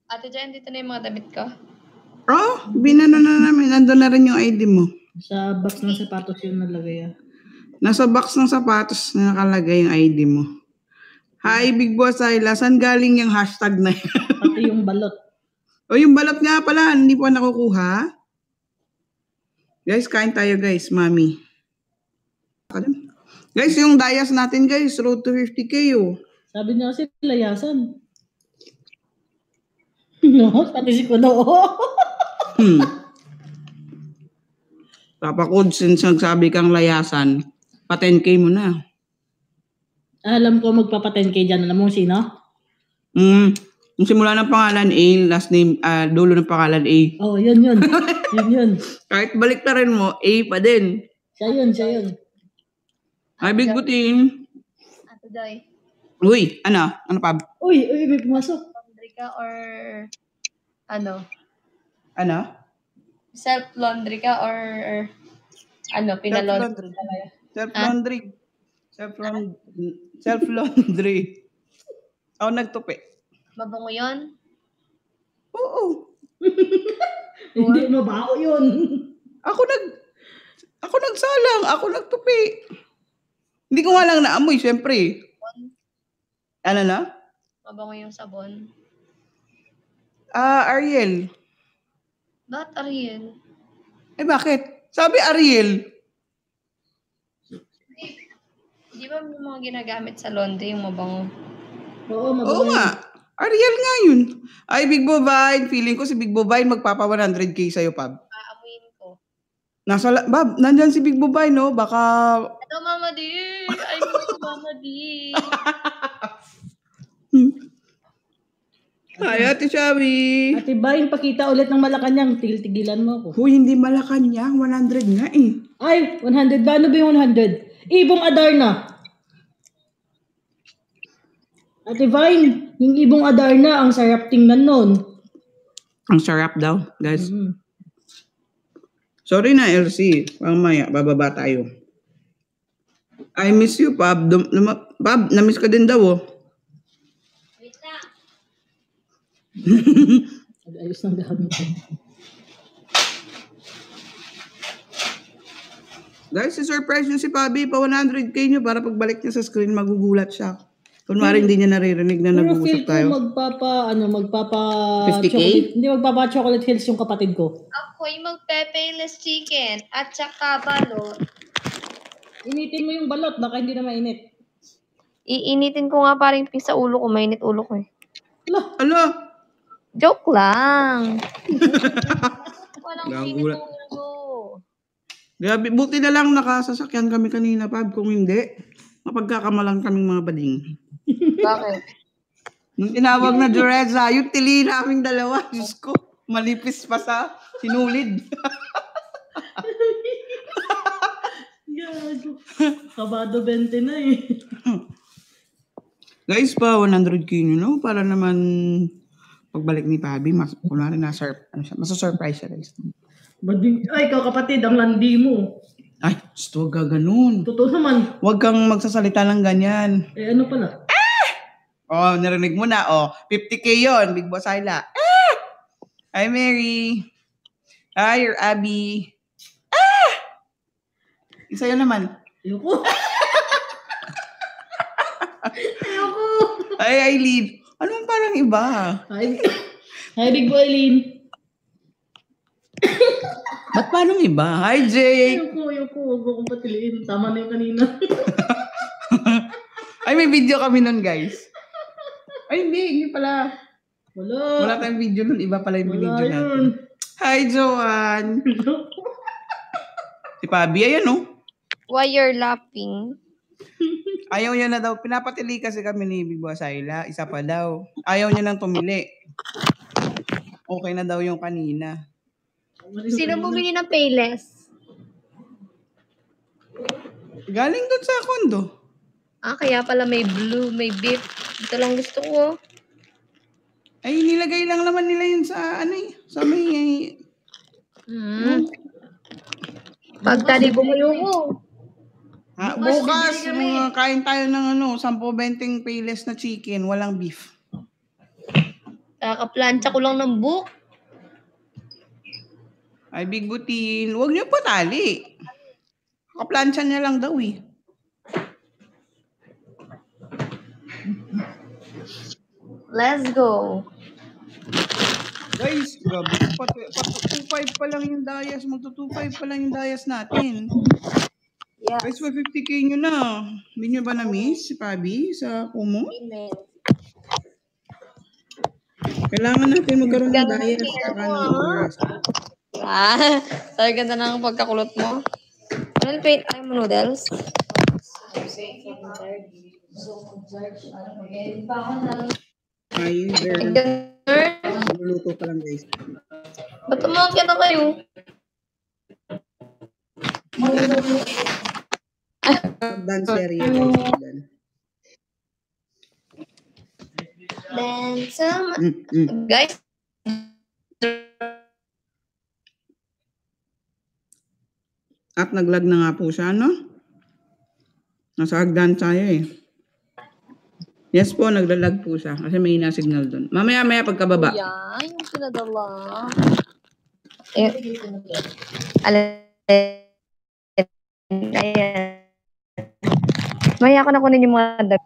Ate Jen, dito na yung mga damit ko. Oh, binano na namin. Nandun na rin yung ID mo. Sa box ng sapatos yun nalagay. Nasa box ng sapatos na nakalagay yung ID mo. Hi, Big Boss Ayla. Saan galing yung hashtag na yan? Pati yung balot. O, yung balot nga pala. Hindi po nakukuha. Guys, kain tayo guys, mami. Guys, yung dayas natin guys, road to 50K oh. Sabi niya kasi layasan. No, pati si Kuno. Papa Kud, since nagsabi kang layasan, pa 10K mo na. Alam ko magpapa 10K dyan. Alam mo sino? Yung simula ng pangalan A, last name, dulo ng pangalan A. Oh, yun. Yun. Kahit balik na rin mo, A pa din. Siya yun. Ay, Big Butin. Ate Joy. Uy, ano? Ano pa? Uy, may pumasok. Laundry ka or ano? Ano? Self-laundry ka or ano? Pinalaundry. Self-laundry. Self-laundry. Ako nagtupi. Mabango yun? Oo. Hindi mabaho yun. Ako nagsalang. Ako nagtupi. Hindi ko nga lang naamoy, syempre. Ano na? Mabango yung sabon. Ariel. Bakit Ariel? Eh bakit? Sabi Ariel. Di ba may mga ginagamit sa laundry yung mabango? Oo, mabango. Oo nga. Ariel nga yun. Ay, Big Bovine. Feeling ko si Big Bovine magpapa 100K sa'yo, Pab. Aamuin ko. Bab, nandyan si Big Bovine, no? Baka... Ito, Mama D! I miss Mama D! Ay, Ate Shawi. Ate Bain, pakita ulit ng Malacanang. Tigil-tigilan mo ako. Huy, hindi Malacanang. 100 nga eh. Ay, 100 ba? Ano ba yung 100? Ibong Adarna. Ate Vine, yung ibong Adarna, ang sarap tingnan nun. Ang sarap daw, guys. Sorry na, LC. Mamaya, bababa tayo. I miss you, Pab. Pab, na-miss ka din daw, oh. Wait lang. Ayos ng gamit. Guys, si-surprise nyo si Pabi. Pa 100K nyo para pagbalik niya sa screen, magugulat siya. Kunwari hindi niya naririnig na nag-uusap tayo. Pero feel ko magpapa 50K? Hindi, magpapa chocolate hills yung kapatid ko. Ako'y magpe-payless chicken at saka balot. Initin mo yung balot, baka hindi na mainit. Iinitin ko nga parang ping sa ulo ko. Mainit ulo ko eh. Ala! Joke lang. Walang Nagulat. sinulo. Grabe, buti na lang nakasasakyan kami kanina, Pab. Kung hindi, mapagkakamalang kaming mga bading. Bakit? Nung tinawag na Dureza, yung tili naming dalawa, Diyos ko, malipis pa sa sinulid. Gago. Kabado 20 na eh. Guys, pa 100K nyo, no? Para naman pagbalik ni Pabi, kunwari masa-surprise siya, guys. Ay, ikaw kapatid, ang landi mo. Ay, huwag ka ganun. Totoo naman. Huwag kang magsasalita ng ganyan. Eh, ano pala? Oh, narinig mo na, oh. 50K yon, Big Boss Ayla. Hi, Mary. Hi, you're Abby. Isa yun naman. Ayoko. Ayoko. Hi, Eileen. Anong parang iba? Hi, Big Boy Eileen. Ba't parang iba? Hi, Jake. Ayoko. Huwag mo kong patiliin. Tama na yung kanina. Ay, may video kami nun, guys. Ay, hindi pala. Wala tayong video nun. Iba pala yung video natin. Hi, Joanne. Si Pabi, ayan, oh. Why you're laughing? Ayaw niya na daw. Pinapatili kasi kami ni Big Boss Ayla. Isa pa daw. Ayaw niya nang tumili. Okay na daw yung kanina. Sino bumili ng Payless? Galing doon sa kondo. Kaya pala may blue, may beef. Ito lang gusto ko. Ay, nilagay lang naman nila yun sa, sa may... Pagtali bumuyo ko. Bukas, kain tayo ng 10-20 payless na chicken, walang beef. Kakaplansya ko lang ng book. Ay, Big Butin. Huwag niyo patali. Kaplansya niya lang daw eh. Let's go. Guys, grabe. 2.5 pa lang yung dayas. Magto-2.5 pa lang yung dayas natin. Yeah. Guys, 50k nyo na. Hindi nyo ba na-miss si Pabi sa Kumu? Amen. Kailangan natin magkaroon ng dayas saka ng oras. Sorry, ganda ng pagkakulot mo. Ano paint tayo mo noodles? Ay, girl. Luluto pa lang, guys. Ba't umakit na kayo? Dance area. Dance. Guys. At naglag na nga po siya, no? Nasa hagdan tayo eh. Yes po, naglalag po siya. Kasi may signal doon. Mamaya pagkababa. Yan, yung pinadala. Ayan. Maya ko na kunin yung mga dab.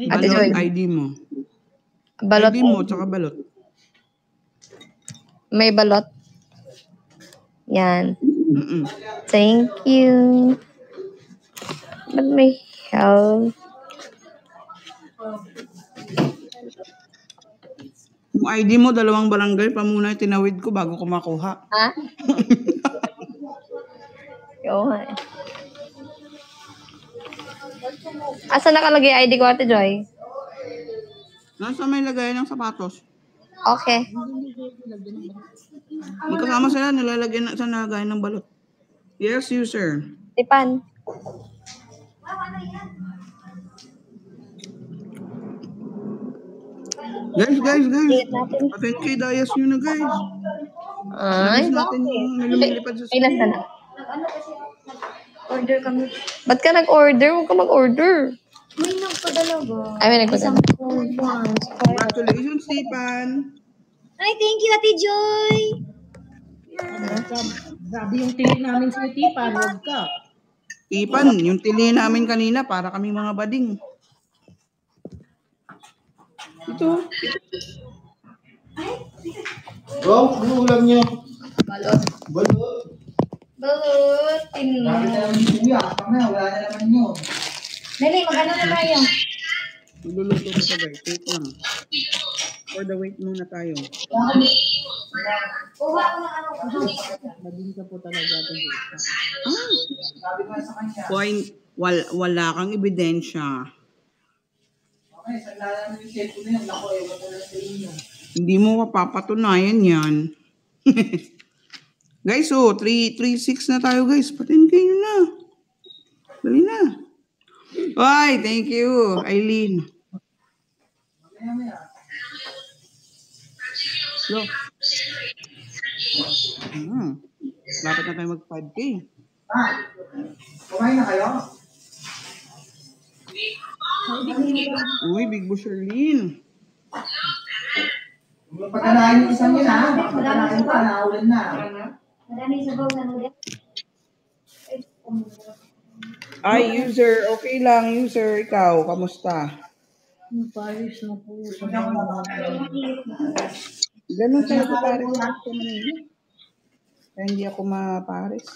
Ate Joy. ID mo. Balot. ID mo, tsaka balot. May balot. Yan. Mm-mm. Thank you. Ba't may help? Yung ID mo, 2 barangay pa muna tinawid ko bago ko makuha. Ha? Oo nga eh. Asa nakalagay ID ko, Ate Joy? Nasa may lagay ng sapatos. Okay. Magkasama sila, nilalagyan sa nalagay ng balot. Yes, user. Tipan. Guys. 10k dayas nyo na, guys. Ay, Nabis natin yung lumilipad sa ay, nasa na. Order kami. Ba't ka nag-order? Huwag ka mag-order. May nagpadala ba? Ay, may nagpadala. Congratulations, Tipan. Ay, thank you, Ate Joy! Grabe yung tingin namin sa Tipan, huwag ka. Tipan, yung tili namin kanina, para kami mga bading. Ito. Bro, ano ulam niyo? Balot. Balot. Balot. Grabe na naman yung kuya. Wala na naman yun. Dali, mag-ano na tayo? Magluluto ko ito, guys. Wait lang. For the wait muna tayo. Kuha ko ng ano. Maging ka po talaga itong dito. Sabi ko sa kanya. Point, wala kang ebidensya. Okay, saglala mo yung cellphone na yun. Ako, ewan ko lang sa inyo. Hindi mo mapapatunayan yan. Guys, 3-6 na tayo, guys. Patin kayo na. Dali na. Bye, thank you, Eileen. Go. Dapat na tayo mag-5K. Kumain na kayo? Uy, Big Boss Sherlyn. Pagkanahin yung isang yun, ha? Pagkanahin pa, naulan na. Maraming sabaw na nila. Ay, user. Okay lang, user. Ikaw, kamusta? Yung Paris na po. Ganun tayo sa Paris. Kaya hindi ako ma-Paris.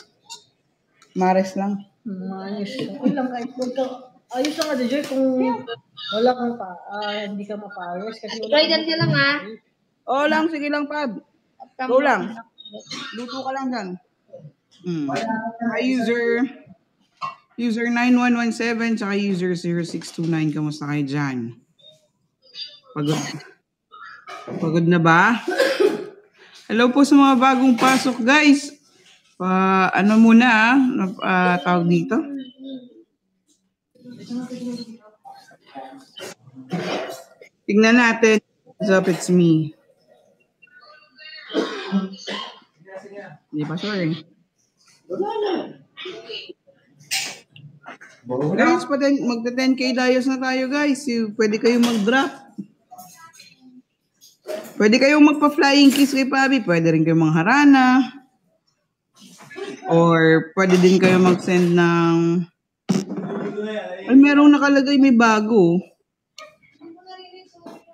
Mares lang. Ayos. Okay lang kahit huwag ka. Ayos lang Ate Joy kung wala kang hindi ka ma-Paris. Kasi wala Joy, dyan ka lang ha. Oo lang, sige lang, Pab. Go lang. Luto ka lang dyan. Hi, user. User 9117, tsaka user 0629. Kamusta kayo dyan? Pagod na ba? Hello po sa mga bagong pasok, guys. Ano muna, tawag dito? Tingnan natin. What's up, it's me. Hindi pa sure eh. Guys, magta 10k dayos na tayo, guys. Pwede kayo mag-drop. Pwede kayong magpa-flying kiss kay Pabi. Pwede rin kayong mangharana. Or pwede din kayo mag-send ng... Ay, merong nakalagay may bago.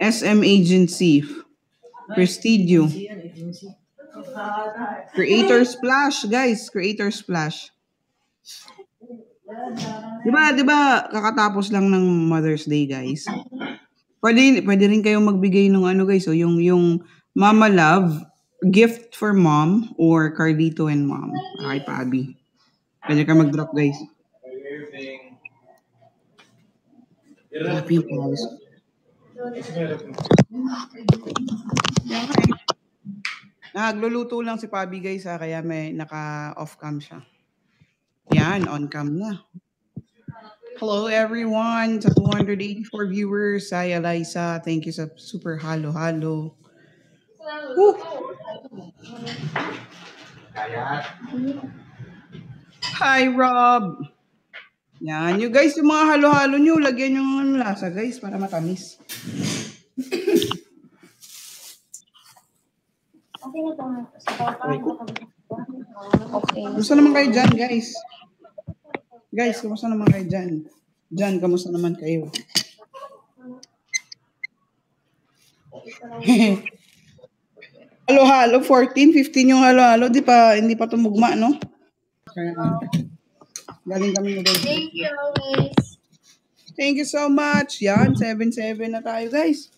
SM Agency. Prestidio. Creator Splash, guys. Creator Splash. Diba, kakatapos lang ng Mother's Day, guys. Pwede rin kayong magbigay ng ano, guys. So, yung Mama Love, gift for mom, or Carlito and mom. Kay Pabi. Pwede ka mag-drop, guys. Happy yung pawis. Nagluluto lang si Pabi, guys, kaya may naka-off cam siya. Yan, on cam na. Hello everyone sa 284 viewers. Hi Eliza, thank you sa super halo. Woo! Hi Rob. Yan, you guys, yung mga halo-halo nyo, lagyan yung lasa, guys, para matamis. Okay na ito. Okay. Kumusta naman kayo dyan, guys? Guys, kumusta naman kayo dyan? Dyan, kumusta naman kayo? Halo-halo, 14, 15 yung halo-halo. Hindi pa tumugma, no? Kaya, galing kami na doon. Thank you always. Thank you so much. Yan, 7-7 na tayo, guys.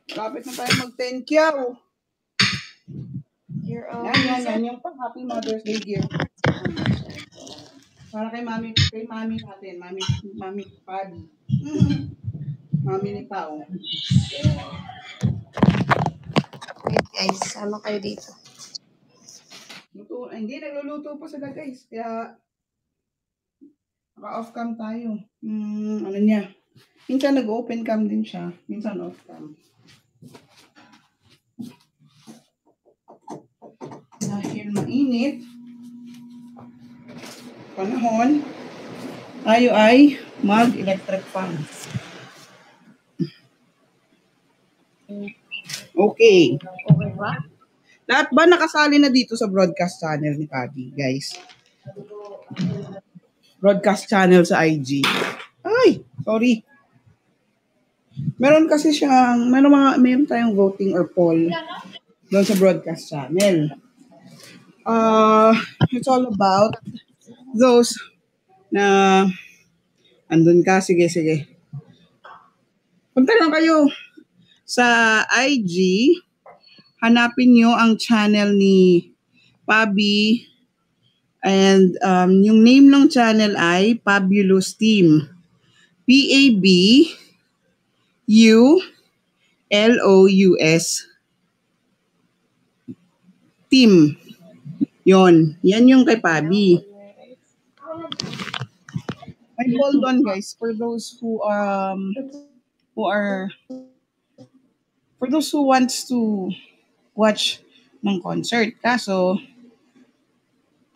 Kapit na tayo mag-10 kyaw. Yan. Yung pang Happy Mother's Day gift. Para kay mami natin. Mami Pabi. Mami ni Pao. Wait guys, sama kayo dito. Hindi, nagluluto pa sila, guys. Kaya, naka-off cam tayo. Ano niya. Minsan nag-open cam din siya. Minsan off cam. Dahil mainit, panahon, tayo ay mag-electric fan. Okay. Okay ba? Lahat ba nakasali na dito sa broadcast channel ni Pabi, guys? Broadcast channel sa IG. Ay, sorry. Meron kasi siyang, meron tayong voting or poll doon sa broadcast channel. It's all about those na andun ka. Sige. Punta lang kayo sa IG. Hanapin nyo ang channel ni Pabi. And yung name ng channel ay Pabulous Team. Pabulous Team. Yan yung kay Pabi. May hold on, guys, for those who wants to watch ng concert. Kaso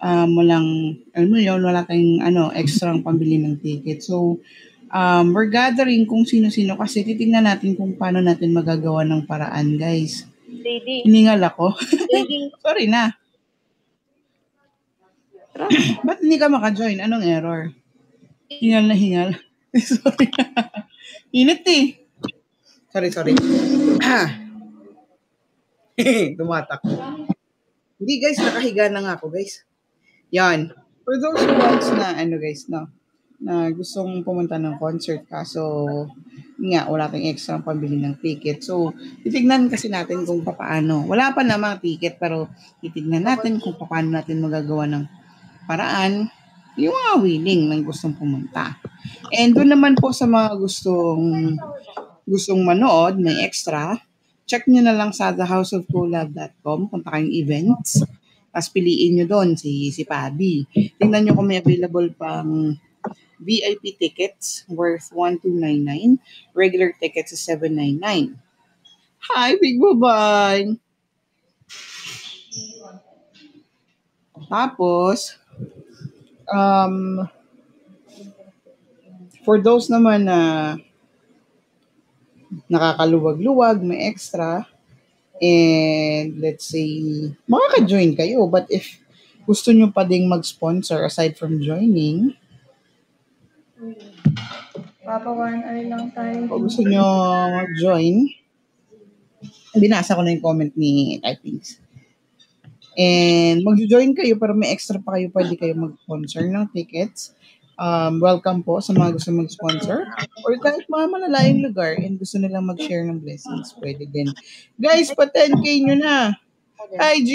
wala tayong extra pambili ng ticket. So we're gathering kung sino-sino kasi titingnan natin kung paano natin magagawa ng paraan, guys. Lady. Hiningal ako. Lady. Sorry na. Ba't hindi ka maka-join? Anong error? Hingal na hingal. Sorry. Init eh. Sorry. Tumatak. Hindi, guys, nakahiga na nga ako, guys. Yan. For those who wants na, na gustong pumunta ng concert kaso nga, wala tayong extra pambili ng ticket. So, titignan kasi natin kung paano. Wala pa namang ticket, pero titignan natin kung paano natin magagawa ng paraan yung mga willing ng gustong pumunta. And doon naman po sa mga gustong manood, may extra, check nyo na lang sa thehouseofcolab.com, punta kayong events, tapos piliin nyo doon si Pabi. Tingnan nyo kung may available pang VIP tickets worth 1,299, regular tickets is 799. Hi, Big Bye-bye! Tapos, for those naman na nakakaluwag-luwag, may extra, And let's say, makaka-join kayo. But if gusto nyo pa ding mag-sponsor aside from joining, Papawan, ano lang tayo. kung gusto nyo mag-join, binasa ko na yung comment ni Typings. And mag-join kayo pero may extra pa kayo, pwede kayo mag-sponsor ng tickets. Welcome po sa mga gusto mag-sponsor or kahit mga malalayong lugar and gusto nilang mag-share ng blessings, pwede din. Guys, pa 10K nyo na. Hi, G!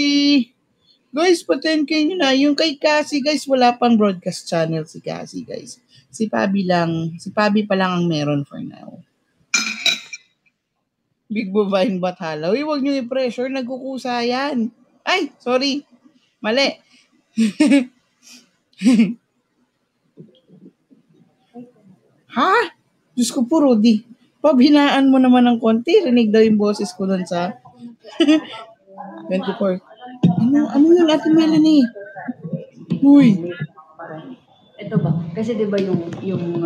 Guys, pa 10K nyo na. Yung kay Cassie, guys, wala pang broadcast channel si Cassie, guys. Si Pabi pa lang ang meron for now. Big Bovine Bathala. Uy, huwag nyo i-pressure. Nagkukusa yan. Ay, sorry. Mali. Ha? Diyos ko po, Rudy. Pabhinaan mo naman ng konti. Rinig daw yung boses ko doon sa 24. Ano yun, Ate Melanie? Uy. Ito ba? Kasi di ba yung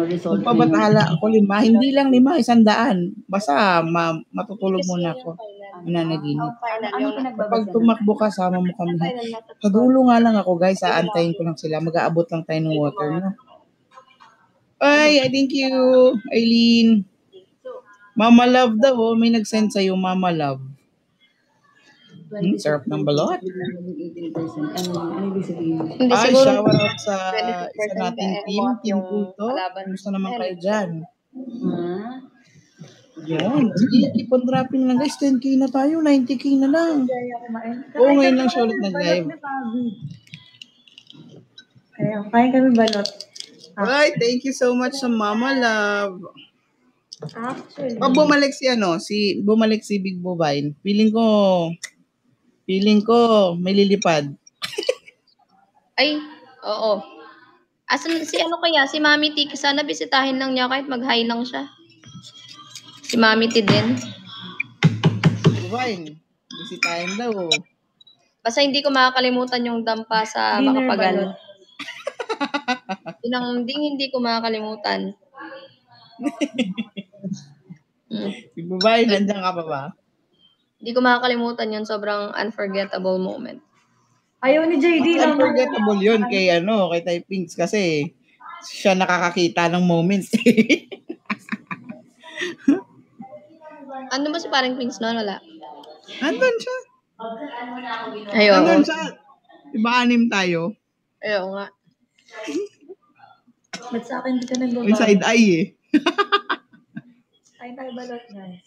result? Pabatala ako 5. Hindi lang 5, 100. Basta matutulog muna ako. Mananaginip. Kapag tumakbo ka, sama mo kami. Sa dulo nga lang ako, guys. Aantayin ko lang sila. Mag-aabot lang tayo ng water, no? Ay, thank you, Eileen. Mama Love daw, oh. May nag-send sa'yo, Mama Love. Sarap ng balot. 18%. Ano ibig sabihin? Hindi Ay, siguro. shower out sa isa 24% nating team, Team Kulto. Kumusta naman kayo dyan? Yun. Sige, keep on dropping lang, guys. 10K na tayo, 90K na lang. Oo, ngayon lang siya ulit nag-live. Kaya, kain kami balot. Alright, thank you so much sa Mama Love. Actually. Pag bumalik si Big Bovine, feeling ko may lilipad. Ay, oo. Asan si ano kaya? Si Mami T. Sana bisitahin lang niya kahit mag-hi lang siya. Si Mami T din. Bovine, bisitahin daw. Basta hindi ko makakalimutan yung dampa sa Dinner Makapagal. balot. Yun ang hindi ko makakalimutan. Big Bovine, nandiyan ka pa ba? Hindi ko makakalimutan yun. Sobrang unforgettable moment. Ayaw ni JD lang. Unforgettable yun kay Typings kasi siya nakakakita ng moments. Ano ba si parang Prince noon? Wala. Andun siya. Ayaw. Andun siya. Diba 6 tayo? Ayaw nga. Ba't sa akin di ka nagbaba? May side eye eh. Kain tayo balot, guys.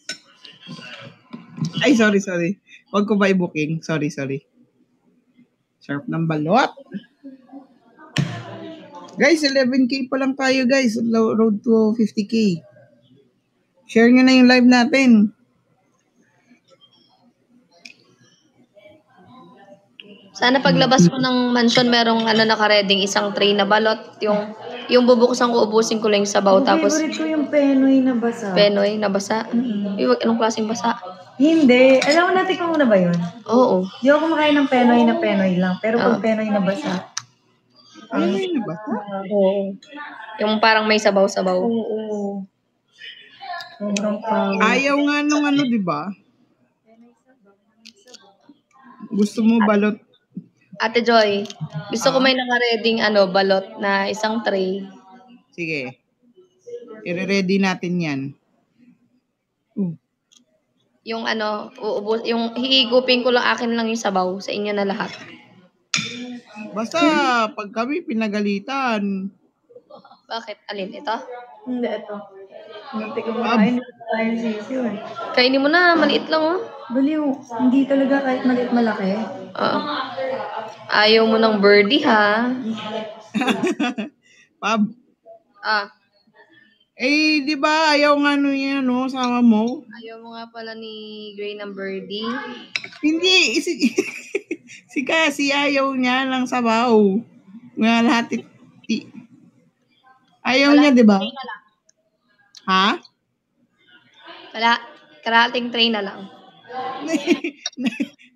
Ay, sorry. Huwag ko ba i-booking? Sorry. Sarap ng balot. Guys, 11K pa lang tayo, guys. Road to 50K. Share nyo na yung live natin. Sana paglabas ko ng mansion, merong nakareding isang tray na balot. Yung bubuksan ko, ubusin ko lang yung sabaw. Tapos, Favorite ko yung Penoy na basa. Penoy na basa. Iwag, anong klaseng basa? Hindi. Alam mo natin kung na ba yun? Oo. Di ako kumakain ng Penoy lang. Pero pag Penoy na basa. Ano yun ba? Oo. Yung parang may sabaw-sabaw. Oo. Sobrang power. Ayaw nga nung di ba? Gusto mo balot? Ate Joy, gusto ko may nakareding balot na isang tray. Sige. I-ready natin yan. Yung yung hihigupin ko lang, akin lang yung sabaw, sa inyo na lahat. Basta, pag kami pinagalitan. Bakit? Alin? Ito? Hindi, ito. Hindi ko makain. Hindi ko kaya sisiyo eh. Kainin mo na, maliit lang oh. Baliw. Hindi talaga kahit maliit malaki. Oo. Ayaw mo ng birdie ha? Pab, di ba ayaw nga yan, sama mo? Ayaw mo nga pala ni Gray ng birdie. Hindi, si Cassie ayaw niya lang sabaw. Nga lahat ayaw niya, di ba? Ha? Wala. Karating tray na lang.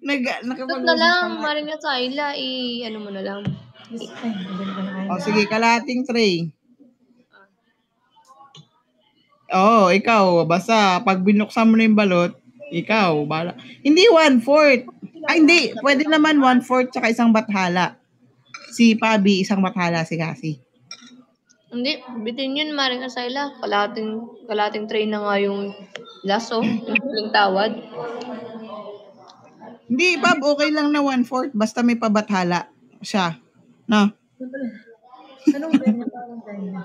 Ito na lang. Maring na sa ila. Ano mo na lang. Sige, kalating tray. Ikaw, basta pag binuksan mo na yung balot, Ikaw, bala. Hindi 1/4. Ay, hindi. Pwede naman 1/4 tsaka isang bathala. Si Pabi, isang bathala si Cassie. Hindi, bitin yun, Maring Asayla. Kalating tray na nga yung laso, yung huling tawad. Hindi, Pab, okay lang na 1/4. Basta may pabathala siya. No? Anong ganyan? Parang ganyan.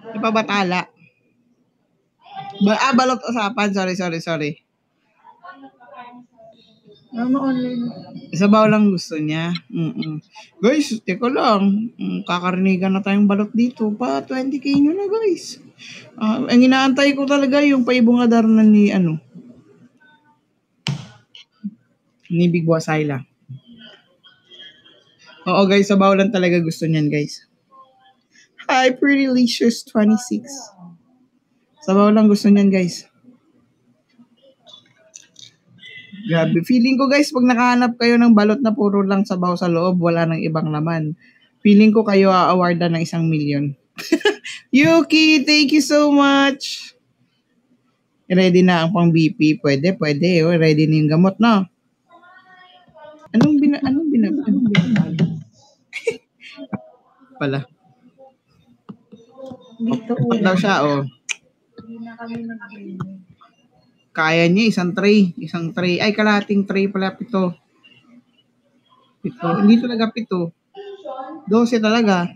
May pabathala. Balot usapan. Sorry. Online. Sabaw lang gusto niya. Guys, teko lang. Kakarinigan na tayong balot dito. Pa 20k nyo na, guys. Ang inaantay ko talaga yung paibong adarna ni ni Big Boss Ayla. Oo, guys. Sabaw lang talaga gusto niyan, guys. Hi, Pretty Licious 26. Sabaw lang gusto niyan, guys. Grabe. Feeling ko, guys, pag nakahanap kayo ng balot na puro lang sabaw sa loob, wala nang ibang laman. Feeling ko kayo a-awardan ng 1 million. Yuki, thank you so much. Ready na ang pang BP? Pwede. Oh. Ready na yung gamot, no? Anong binabalo? Pala. Dito Pag daw siya, oh. Hindi na kami nag-game. Kaya niya, isang tray. Ay, kalahating tray pala, 7. Hindi talaga 7. 12 talaga.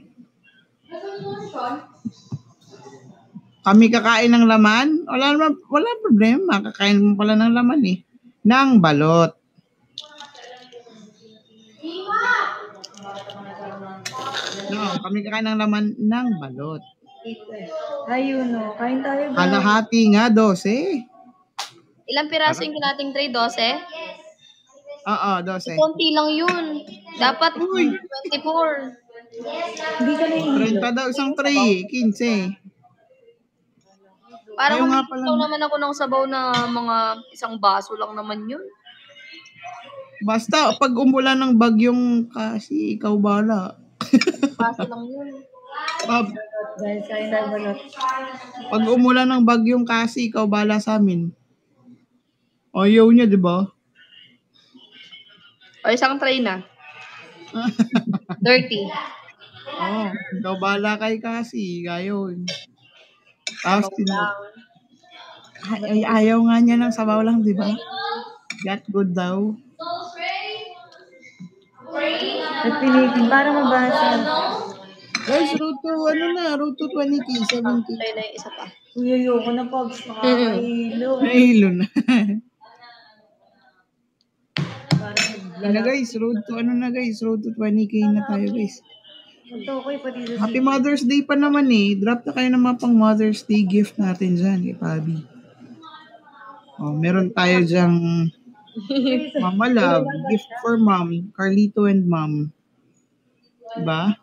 Kami kakain ng laman? Wala problema. Kakain mo pala ng laman eh. Ng balot. No, kami kakain ng laman ng balot. Ayun, no. Kain tayo ba? Kalahati nga, 12. Ilang piraso yung kalating tray? 12? Oo, 12. Konti lang yun. Dapat Uy. 24. Hindi ka nahihilo. 30 daw isang tray, 15. Parang Ayaw nga mamimiss naman ako ng sabaw na mga isang baso lang naman yun. Basta, pag umulan ng bagyong kasi, ikaw bala. Baso lang yun. Guys, kain tayo balot. Pag umulan ng bagyong kasi, ikaw bala sa amin. Ayaw niya, di ba? O isang tray na. 30. Oo, ikaw bala kay kasi, gayon. Tapos, ayaw nga niya ng sabaw lang, di ba? Got good daw. At pinigin para mabasa. Guys, road to 20k, 7k. Tray na yung isa pa. Uy, ayoko na pogs. Nakakahilo. Nahilo na. Parang guys, road to 20k na tayo, guys. Ito ko pati sa Happy Mother's Day pa naman eh. Drop na kayo ng mga pang Mother's Day gift natin dyan kay Pabi. Oh, meron tayo dyang Mama Love, gift for Mom, Carlito and Mom. Diba?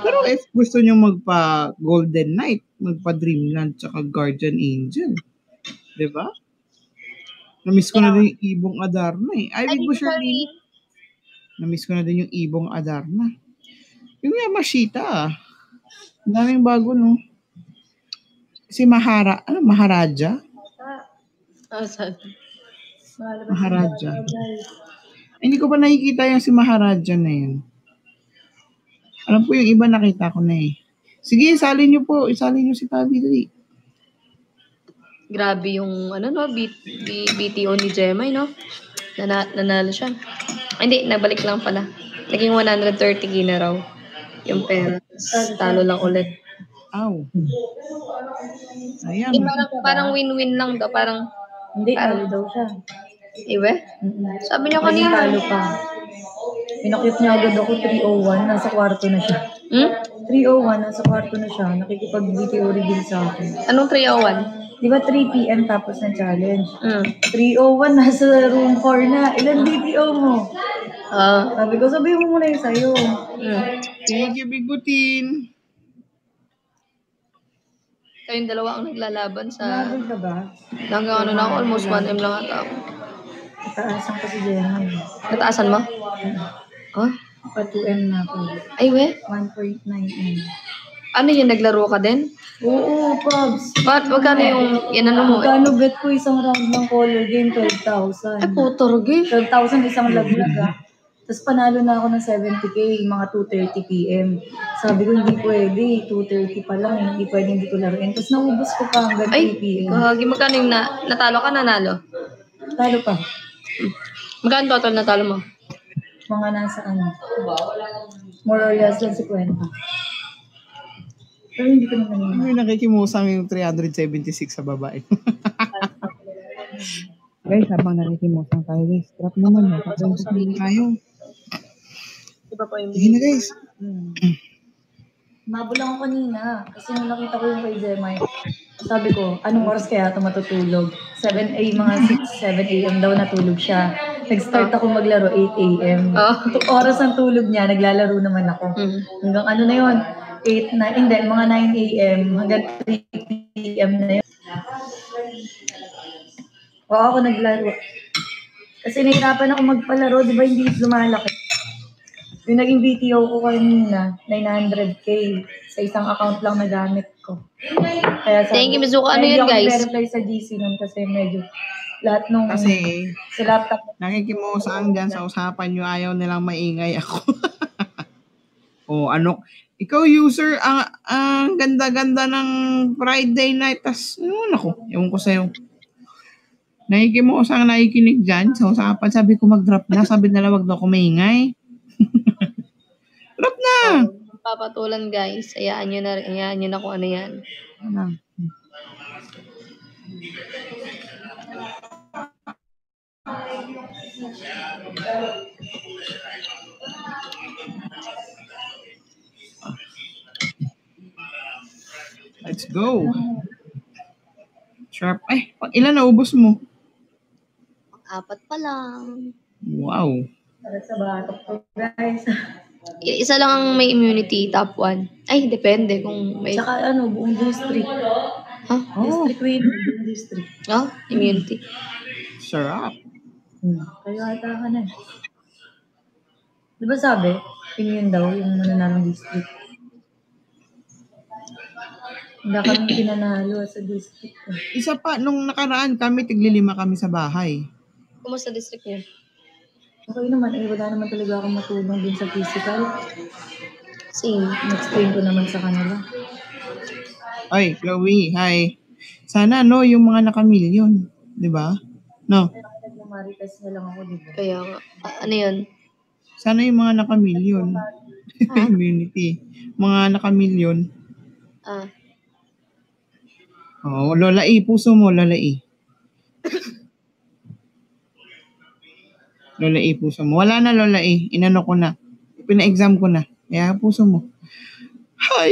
Pero if gusto nyo magpa Golden Knight, magpa Dreamland, tsaka Guardian Angel. Diba? Namiss ko na din yung Ibong Adarna eh. Ay, Big Boss Shirley. Namiss ko na din yung Ibong Adarna. Yung Yamashita ah. Ang daming bago, no? Si Maharaja? Saan? Maharaja. Ay, hindi ko pa nakikita yung si Maharaja na yun. Alam po yung iba nakita ko na eh. Sige, isalin nyo po. Isalin nyo si Pabi dali. Grabe yung BTO ni Gemma, no? Nanalo siya. Ay, hindi, nabalik lang pala. Naging 130k na raw yung pera. Talo lang ulit. Aw. Ayan. Parang win-win lang daw. Parang, Hindi, talo daw siya. iwe? Sabi niya Kanina. kanina. Talo pa. Pinakip niya agad ako 3:01. Nasa kwarto na siya. 3:01, nasa kwarto na siya. Nakikipag-BTO reveal sa akin. Anong 301? Di ba 3 p.m. tapos ng challenge? 3:01, nasa room 4 na. Ilan BTO mo? Sabi ko, sabihin mo muna yung sa'yo. Thank you, Big Butin. Kayong dalawa ang naglalaban sa... Laban ka ba? Hanggang ano na ako, almost 1M lang ata ako. Itaasan kasi Gemma. Nataasan mo? Oh? Pa 2M na ako. Ay, we? 1.9M. Ano yun, naglaro ka din? Oo, Pops. Magkano yung inano mo? Magkano bet ko isang round ng color game? 12,000. Ay, putorge. 12,000 isang laglag ah. Tapos panalo na ako ng 70k, mga 2:30 p.m. Sabi ko, hindi pwede. 2:30 pa lang. Hindi pwede, hindi ko laruin. Tapos naubos ko pa hanggang 3 p.m. Gagi, magkano yung natalo ka, nanalo? Talo pa. Magkano total natalo mo? Mga nasa ano. More or less lang 50. Pero hindi ko naman yun. May nakikimusang yung 376 sa babae. Guys, habang nakikimusang tayo guys, trap naman mo. Pagkakas naman tayo. Iba pa yung... Sige na guys. Mabulang ako kanina. Kasi nung nakita ko yung kay Jemay, sabi ko, anong oras kaya ito matutulog? 7 mga 6, 7 a.m. daw natulog siya. Nag-start ako maglaro 8 a.m. Oras ng tulog niya, naglalaro naman ako. Hanggang ano na yun? 8, 9, hindi, mga 9 a.m. hanggang 3 p.m. na yun. Oo, ako naglaro. Kasi nahirapan ako magpalaro, di ba hindi lumalaki? Yung naging BTO ko kanina, 900k. Sa isang account lang na gamit ko. Kaya Thank you, Mizuka. Ano yun, guys? Hindi ako verify sa GC nun kasi medyo lahat nung... Kasi sa laptop. nakikimusang dyan sa usapan nyo, ayaw nilang maingay ako. O ano, ikaw user, ang ganda-ganda ng Friday night, tas ano ako, ewan ko sa'yo. Nakikimusang nakikinig dyan sa usapan, sabi ko mag-drop na, sabi nila wag daw ako maingay. Drop na! Papatulan, guys. Hayaan nyo na kung ano yan. Ano? Let's go. Sharp. Ay, ilan naubos mo? 4 pa lang. Wow. Para sa batok ko, guys. Isa lang ang may immunity, top 1. Ay, depende kung may... Tsaka ano, buong district. Ha? District win, buong district. Immunity. Sarap. Kayo ata ka na. Di ba sabi, immune daw yung mananalong district. Hindi kami pinanalo sa district. Isa pa, nung nakaraan kami, tiglilima kami sa bahay. Kumusta district niyo? Okay naman, wala naman talaga akong matulong din sa physical. Same. Explain ko naman sa kanila. Ay, Chloe, hi. Sana, no, yung mga nakamilyon. Di ba? No. Kaya nagmamarites na lang ako, di ba? Kaya nga. Ano yun? Sana yung mga nakamilyon. Immunity. Mga nakamilyon. Oo, Lola E. Puso mo, Lola E. Lola E, puso mo. Wala na, Lola E. Inano ko na. Pina-exam ko na. Kaya puso mo. Hi!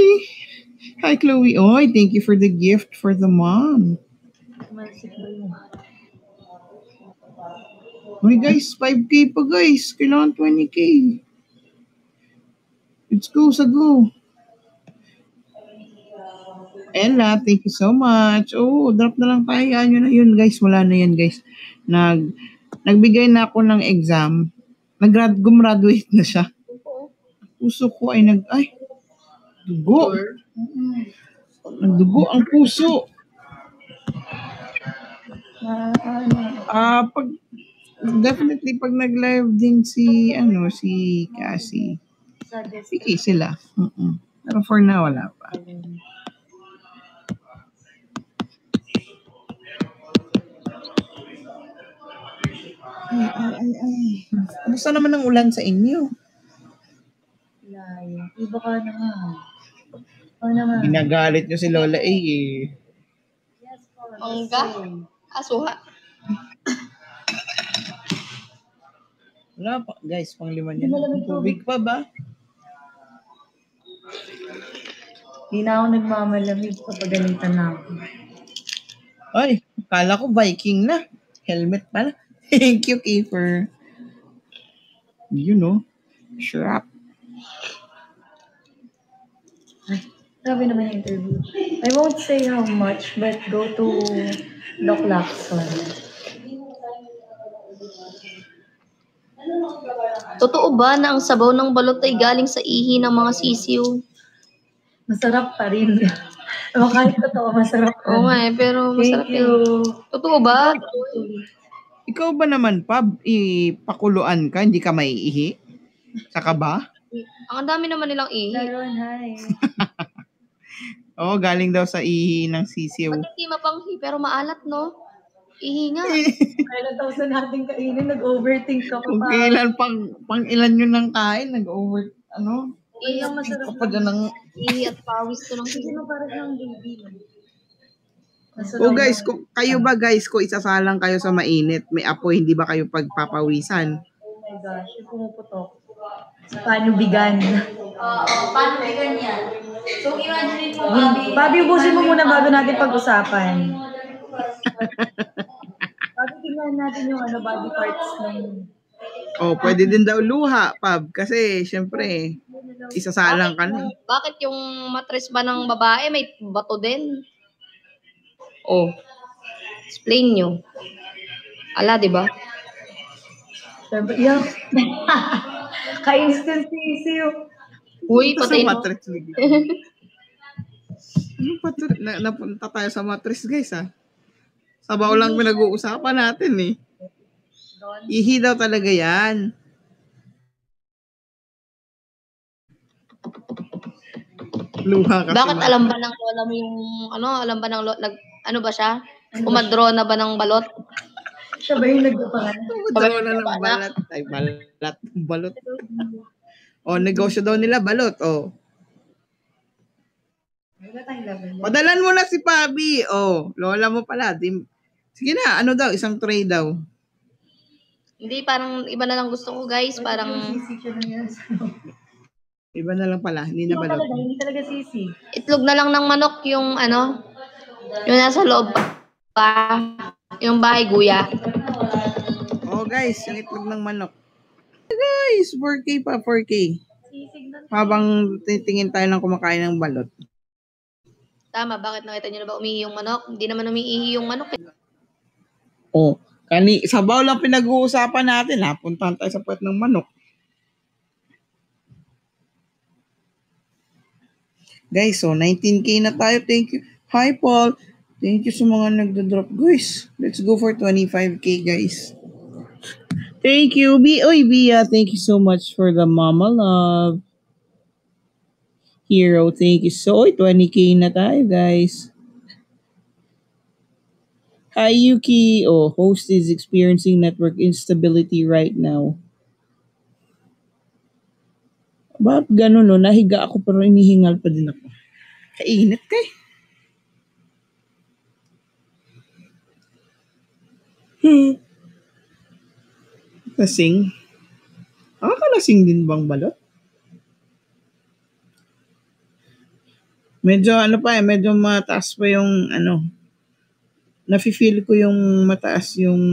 Hi, Chloe. Oy, thank you for the gift for the mom. Masik ba yun? Uy, guys, 5K pa, guys. Kailangan 20K. Let's go, sa go. Ella, thank you so much. Oh, drop na lang tayo. Yan na yun, guys. Wala na yan, guys. Nagbigay na ako ng exam. Gumraduate na siya. Puso ko ay dugo. Nagdugo ang puso. Definitely pag nag-live din si Cassie. Sige sila. Pero for now, wala pa. Ay. Kamusta naman ang ulan sa inyo? Layo. Iba ka naman. Oo naman. Ginagalit nyo si Lola A eh. Mangga? Asuha. Wala pa. Guys, pang 5 niya. Tubig pa ba? Hindi na ako nagmamalamig kapag galitan na ako. Ay, kala ko Viking na. Helmet pala. Thank you, Kiefer. You know, shrap. Grabe naman yung interview. I won't say how much, but go to Doc Lacson. Totoo ba na ang sabaw ng balot ay galing sa ihi ng mga sisiw? Masarap pa rin. O kahit totoo, masarap pa Oo rin. nga pero masarap Thank you. Totoo ba? Ikaw ba naman, Pab, ipakuluan ka, hindi ka maiihi? Saka ba? Ang dami naman nilang ihi. Laron, hi. Oo, galing daw sa ihi ng sisiw. Ba't hindi mapanghi pero maalat, no? Ihi nga. Kailan daw sa natin kainin, nag-overthink ka pa. Kung kailan pang ilan yun ng kain, nag-over, Ihi Ang think masarap ka pa dyan ng... Ihi at pawis ko ng Hindi mo parang ng baby. Oh guys, kayo ba guys, kung isasalang kayo sa mainit, may apoy, hindi ba kayo pagpapawisan? Oh my gosh, yung pumuputok. Paano bigan? Paano ba ganyan? So, imagine mo, Bobby, ubusin mo muna bago natin pag-usapan. Bago tingnan natin yung body parts ng... Oh, pwede din daw luha, Pab, kasi syempre, isasalang ka na. Bakit yung matres ba ng babae may bato din? Oh. Explain nyo. Ala, di ba? Siyempre, yeah. Kainis din si Isiw. Uy, Ito patay sa no. matrix. Napunta tayo sa matrix, guys, ha? Sabaw lang pinag-uusapan natin, eh. Ihi daw talaga yan. Luha kasi. Bakit alam ba ng lola mo yung, alam ba ng lola, ano ba siya? Umadro na ba ng balot? Siya ba yung nagpapangalan? Umadro na ng balat. Ay, balot. O, negosyo daw nila, balot. O. Padalan mo na si Pabi. O, lola mo pala. Sige na, ano daw, isang tray daw. Hindi, parang iba na lang gusto ko, guys. Parang Iba na lang pala, hindi na balot. Hindi talaga sisi. itlog na lang ng manok yung yung nasa loob pa. Yung bahay guya. Oh guys, yung itlog ng manok. Guys, 4K pa, 4K. Habang titingin tayo ng kumakain ng balot. Tama, bakit nakita nyo na ba umihi yung manok? Hindi naman umiihi yung manok eh. Oh, sabaw lang pinag-uusapan natin, ha? Puntahan tayo sa puwet ng manok. Guys, so 19K na tayo. Thank you. Hi, Paul. Thank you sa mga nagdo-drop. Guys, let's go for 25K, guys. Thank you. Bia, thank you so much for the mama love. Hero, thank you. So, 20K na tayo, guys. Hi, Yuki. Oh, host is experiencing network instability right now. Ba't ganun, no? Nahiga ako pero inihingal pa din ako. Kainit ka eh. Lasing. Lasing din bang balot? Medyo medyo mataas pa yung nafe-feel ko yung mataas yung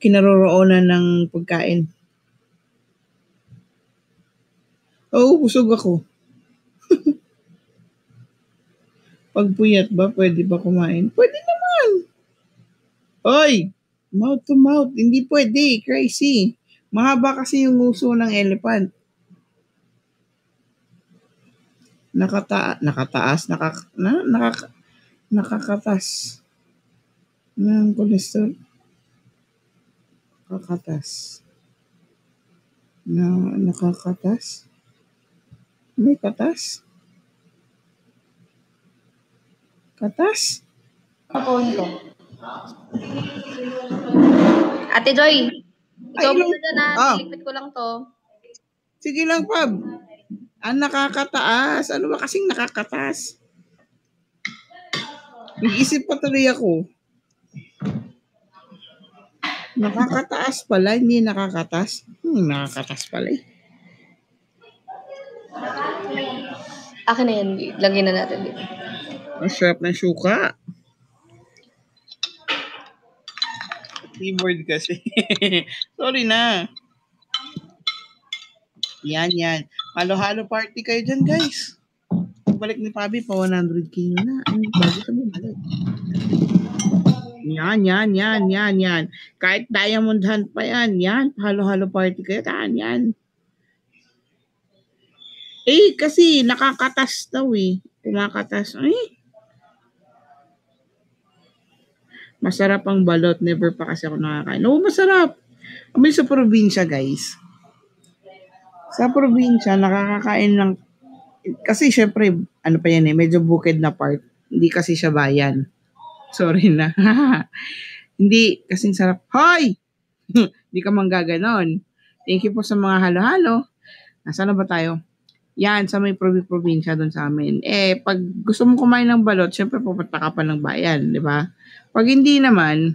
kinaroroonan ng pagkain. Oo, busog ako. Pag puyat ba, pwede ba kumain? Pwede naman. Hoy! Mouth to mouth. Hindi pwede. Crazy. Mahaba kasi yung uso ng elephant. Nakakatas. Ng cholesterol. Nakakatas. Nakakatas. May katas? Katas? Phone ko. Ate Joy, ikaw Ay, muna dyan ah. Nilipit ko lang to. Sige lang, Pab. Ang nakakataas. Ano ba kasing nakakataas? Nag-isip pa tuloy ako. Nakakataas pala, hindi nakakatas. Nakakatas pala eh. Akin na yan, lagyan na natin dito. Ang sarap ng suka. Keyboard kasi. Sorry na. Yan. Halo-halo party kayo dyan, guys. Balik ni Pabi, pa 100K na. Ay, bago kami balik. Yan. Kahit Diamond Hunt pa yan. Yan, halo-halo party kayo. Yan. Kasi nakakatas daw eh. Kumakatas. Masarap ang balot. Never pa kasi ako nakakain. Oo, masarap. Kami sa probinsya, guys. Sa probinsya, nakakakain lang. Kasi syempre, ano pa yan eh, medyo bukid na part. Hindi kasi siya bayan. Sorry na. Hindi, kasing sarap. Hoy! Hindi ka manggaganon. Thank you po sa mga halo-halo. Nasaan na ba tayo? Yan, sa may probinsya doon sa amin. Pag gusto mo kumain ng balot, syempre pupunta ka pa ng bayan, di ba? Pag hindi naman,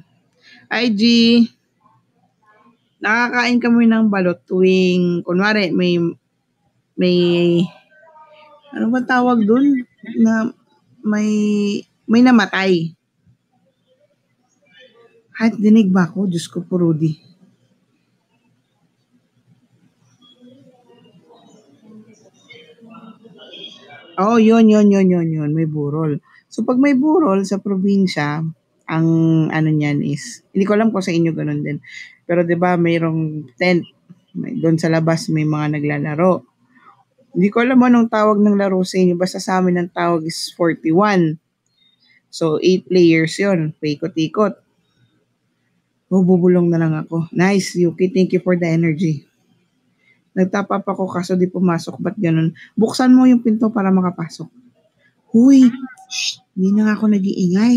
IG, nakakain kami ng balot tuwing, kunwari, may, ano ba tawag doon? Na may namatay. Kahit dinig ba ako? Diyos ko po, Rudy. Oo, yun. May burol. So, pag may burol sa probinsya, ang ano niyan is, hindi ko alam kung sa inyo ganun din. Pero 'di ba mayroong tent. Doon sa labas may mga naglalaro. Hindi ko alam anong tawag ng laro sa inyo. Basta sa amin ang tawag is 41. So, 8 players yun. Paikot-ikot. Bubulong na lang ako. Nice, Yuki. Thank you for the energy. Nagtapap ako kaso di pumasok. Ba't ganun? Buksan mo yung pinto para makapasok. Huy! Shh! Hindi na nga ako nag-iingay.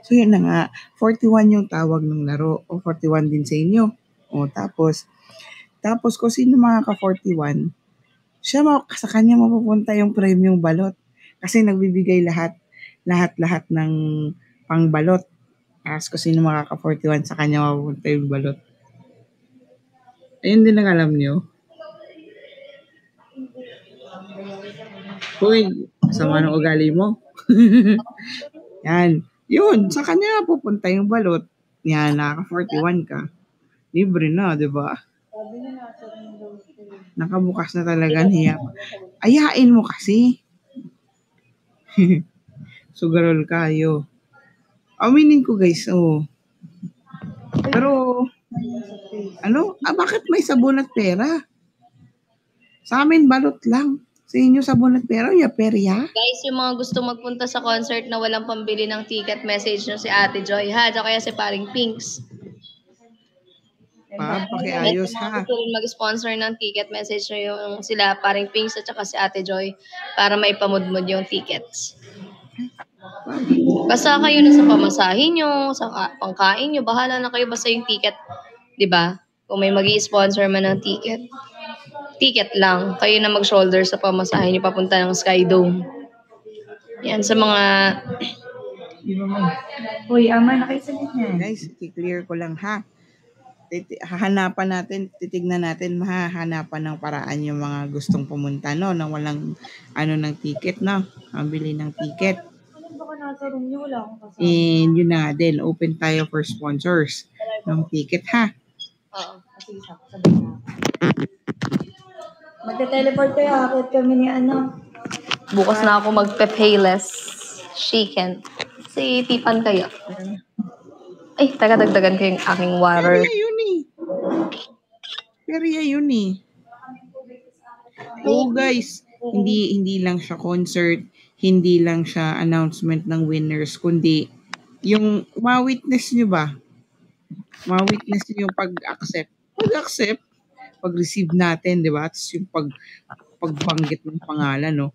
So yun na nga. 41 yung tawag ng laro. O 41 din sa inyo. O tapos kung sino makaka-41, sa kanya mapupunta yung premium balot. Kasi nagbibigay lahat ng pangbalot. Tapos kung sino makaka-41, sa kanya mapupunta yung balot. Ayun din ang alam nyo. Hoy, sama ng ugali mo. Yan. Yun, sa kanya pupunta yung balot. Yan, nakaka-41 ka. Libre na, di ba? Nakabukas na talaga niya. Ayain mo kasi. Sugarol kayo. Aminin ko guys, Pero, bakit may sabon at pera? Sa amin, balot lang. Sa inyo, sabon at pera, ya perya. Guys, yung mga gusto magpunta sa concert na walang pambili ng ticket, message nyo si Ate Joy, ha? O kaya si Paring Pinks. Pakiayos, ha? Gusto rin mag-sponsor ng ticket, message nyo yung sila, Paring Pinks at saka si Ate Joy para maipamudmud yung tickets. Basta kayo na sa pamasahin nyo, sa pangkain nyo, bahala na kayo basta yung ticket. Diba? Kung may mag-i-sponsor man ng ticket lang. Kayo na mag-shoulder sa pamasahin nyo papunta ng Sky Dome. Yan sa mga... Uy, Amar, nakaisalit niya. Guys, i-clear ko lang, ha? Titignan natin, mahahanapan ng paraan yung mga gustong pumunta, no? Na walang, ng ticket, no? Mabili ng ticket. And yun na din, open tayo for sponsors ng ticket, ha? Oo. Magte-teleport kayo, akit kami ni Bukas na ako magpe-payless chicken. Si Tipan kayo. Ay, dagdagan ko yung aking water. Pero yun eh. Oh guys, hindi lang siya concert, hindi lang siya announcement ng winners, kundi yung ma-witness nyo ba? Ma-witness nyo yung pag-accept, pag-receive natin, di ba? At yung pagbanggit ng pangalan, no?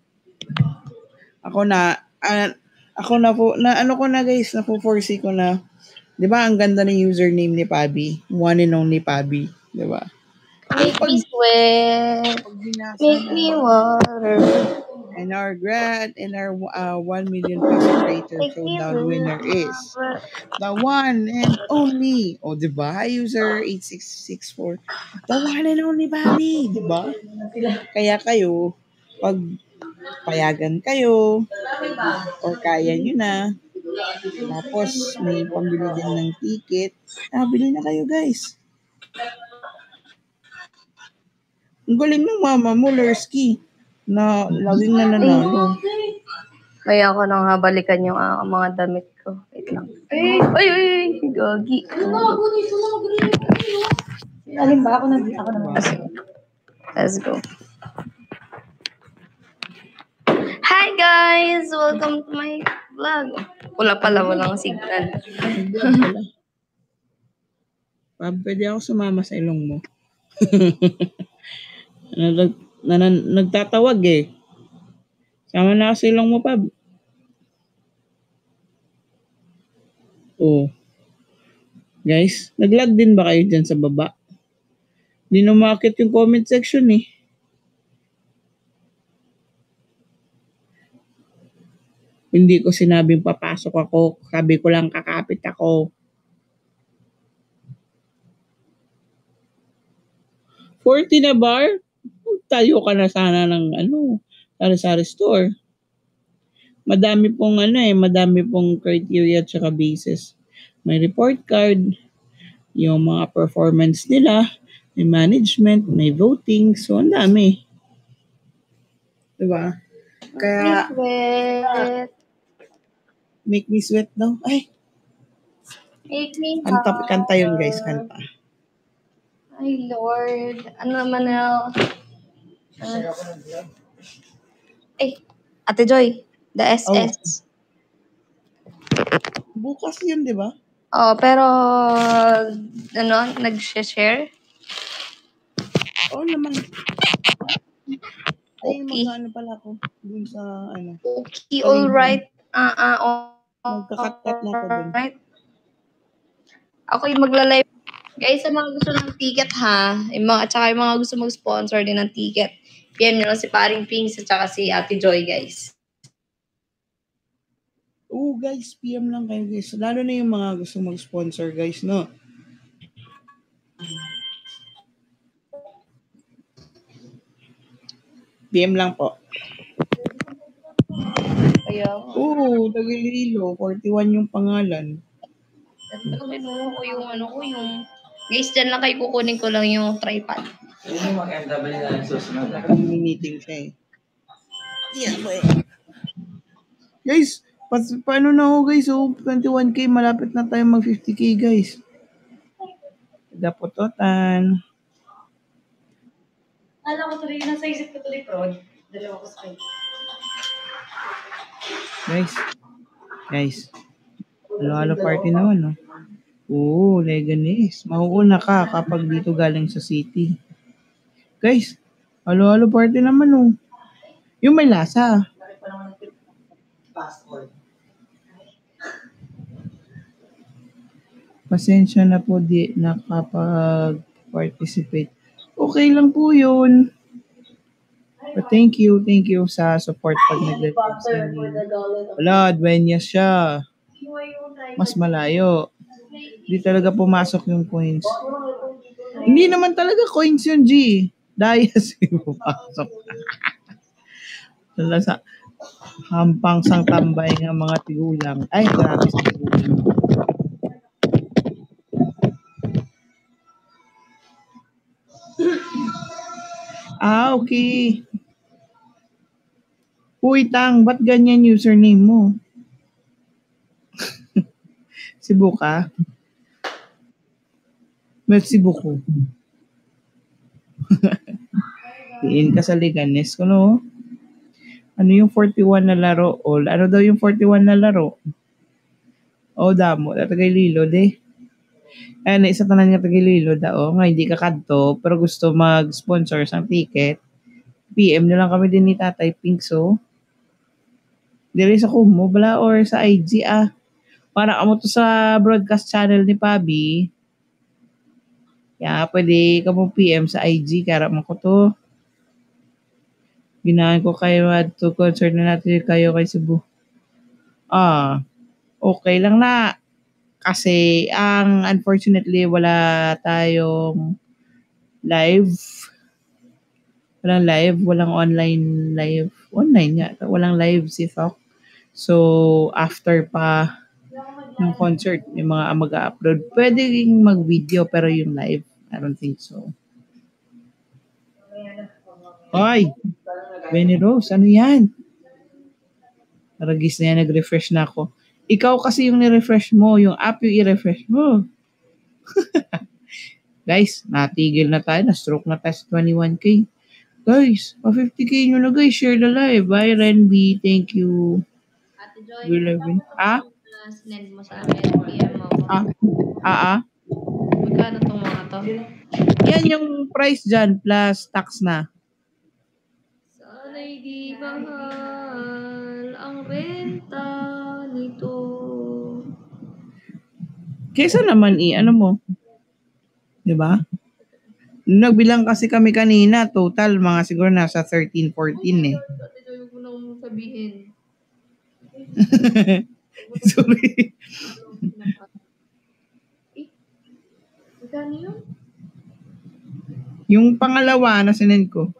Ako na guys, na-foresee ko na, di ba, ang ganda ng username ni Pabi, one and only Pabi, di ba? Make me sweat, make me water. And our 1 million peso creator showdown winner is the one and only, di ba? User 8664, the one and only Pabi, di ba? Kaya kayo, pag payagan kayo, or kaya nyo na, tapos may pambili din ng ticket, bili na kayo guys. Ang galing ng mama mo, Lersky, na laging nananalo. Kaya ako nang balikan yung mga damit ko. Wait lang. Ay, gagi. Alin ba? Ako naman. Let's go. Hi guys! Welcome to my vlog. Wala pala, walang signal. Vlog pala. Pab, pwede ako sumama sa ilong mo. Nagtatawag eh. Sama na ako sa ilong mo, Pab. Oh. Guys, nag-lag din ba kayo dyan sa baba? Hindi na umakit yung comment section eh. Hindi ko sinabing papasok ako. Sabi ko lang kakapit ako. 40 na bar? Tayo ka na sana ng sari-sari store. Madami pong criteria at saka basis. May report card, yung mga performance nila, may management, may voting, so ang dami. Diba? Kaya, make me sweat daw. Ay, Make me kanta yun guys, kanta. Ay, Lord. Ano naman na? Ate Joy, the SS. Bukas yun, di ba? Oh, pero, nag-share? Oo naman. Ay, Okay. magkano pala ako dun sa, Okay, alright. Magkakat-cut na ako dun. Alright. Ako yung magla-live. Guys, sa mga gusto ng ticket ha, at saka yung mga gusto mag-sponsor din ng ticket, PM nyo lang si Paring Pings at saka si Ate Joy, guys. Oo, guys, PM lang kayo, guys. Lalo na yung mga gusto mag-sponsor, guys, no? PM lang po. Kaya, Oo, Tagililo, 41 yung pangalan. Guys, dyan lang kayo kukunin ko lang yung tripod. Yun yung mag-MW na yung susunod. Meeting siya eh. Yeah, boy. Guys, paano na ako guys? So, 21K, malapit na tayo mag 50K guys. Dapototan. Alam ko tuloy, nasa isip ko tuloy, Prod. Dalawa ko sa kayo. Guys. Halo-halo party naman, no? Oo, Leganes. Mauuna ka kapag dito galing sa city. Guys, halo-halo party naman, no? Yung may lasa. Passport. Pasensya na po di nakapag-participate. Okay lang po yun. But thank you sa support pag nag-live. Wala, Dueñas siya. Mas malayo. Hindi talaga pumasok yung coins. Hindi naman talaga coins yun, G. Dayas yung pumasok. Wala sa hampang sang tambay ng mga tigulang. Ay, grabe sa tigulang. Okay. Uy, Tang, ba't ganyan username mo? Cebu ka? May Cebu ko. Diin ka sa Leganes ko, no? Ano yung 41 na laro? Ano daw yung 41 na laro? Damo. Tagaylilo, de. Isa tanan nga Tagaylilo, nga hindi ka kadto, pero gusto mag-sponsor sa ticket. PM na lang kami din ni Tatay Pinkso. Dili sa Kumo, bala, or sa IG, Para amo to sa broadcast channel ni Pabi. Pwede ka mo PM sa IG, kara mo ko to. Ginahan ko kayo to concert na natin kayo kay Cebu. Okay lang na. Kasi, unfortunately, wala tayong live. Walang online live. Online nga. Walang live si Thok. So, after pa ng concert, yung mga mag-upload, pwede rin mag-video pero yung live, I don't think so. Hoy! Benny Rose, ano yan? Naragis na yan, nag-refresh na ako. Ikaw kasi yung ni-refresh mo, yung app yung i-refresh mo. Guys, natigil na tayo, na-stroke na tayo sa 21K. Guys, pa 50k nyo na guys. Share the live. Bye, Renby. Thank you. Ate Joy, Good living. Ah? sinend mo sa akin. PM mo. Ah? Magkano tong mga to? Yan yung price dyan plus tax na. Sana'y di mahal ang renta nito. Kesa naman ano mo? Diba? Nagbilang kasi kami kanina, total mga siguro nasa 13, 14 eh. Ate Joy, huwag mo na akong sabihin. Sorry. Magkano yun? Yung pangalawa na sinend ko.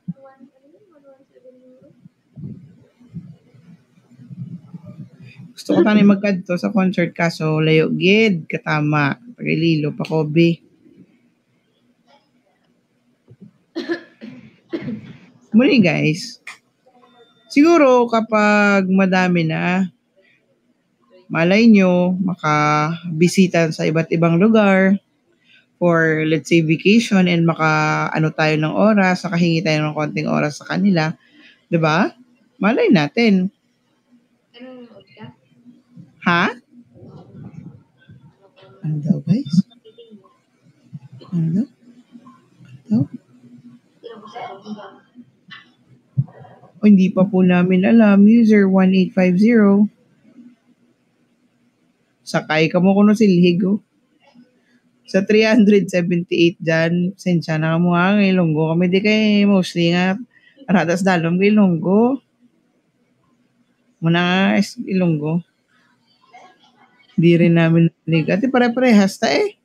Gusto ko tani magkadto sa concert kaso layo gid katama. Pagililo pa kobe. Muli guys. Siguro kapag madami na, malay nyo, makabisita sa iba't ibang lugar for let's say vacation and ano tayo ng oras, nakahingi tayo ng konting oras sa kanila. 'Di ba? Malay natin. Ha? Ano daw guys? Ano daw? O, hindi pa po namin alam. User 1850. Sakay ka mo kuno silhig oh. Sa 378 dyan, sensya na mo nga ngay Ilonggo. Kami di kay mostly nga ratas dalom kay Ilonggo. Muna nga Ilonggo. Di rin namin nalig. Ate pare-parehas ta eh.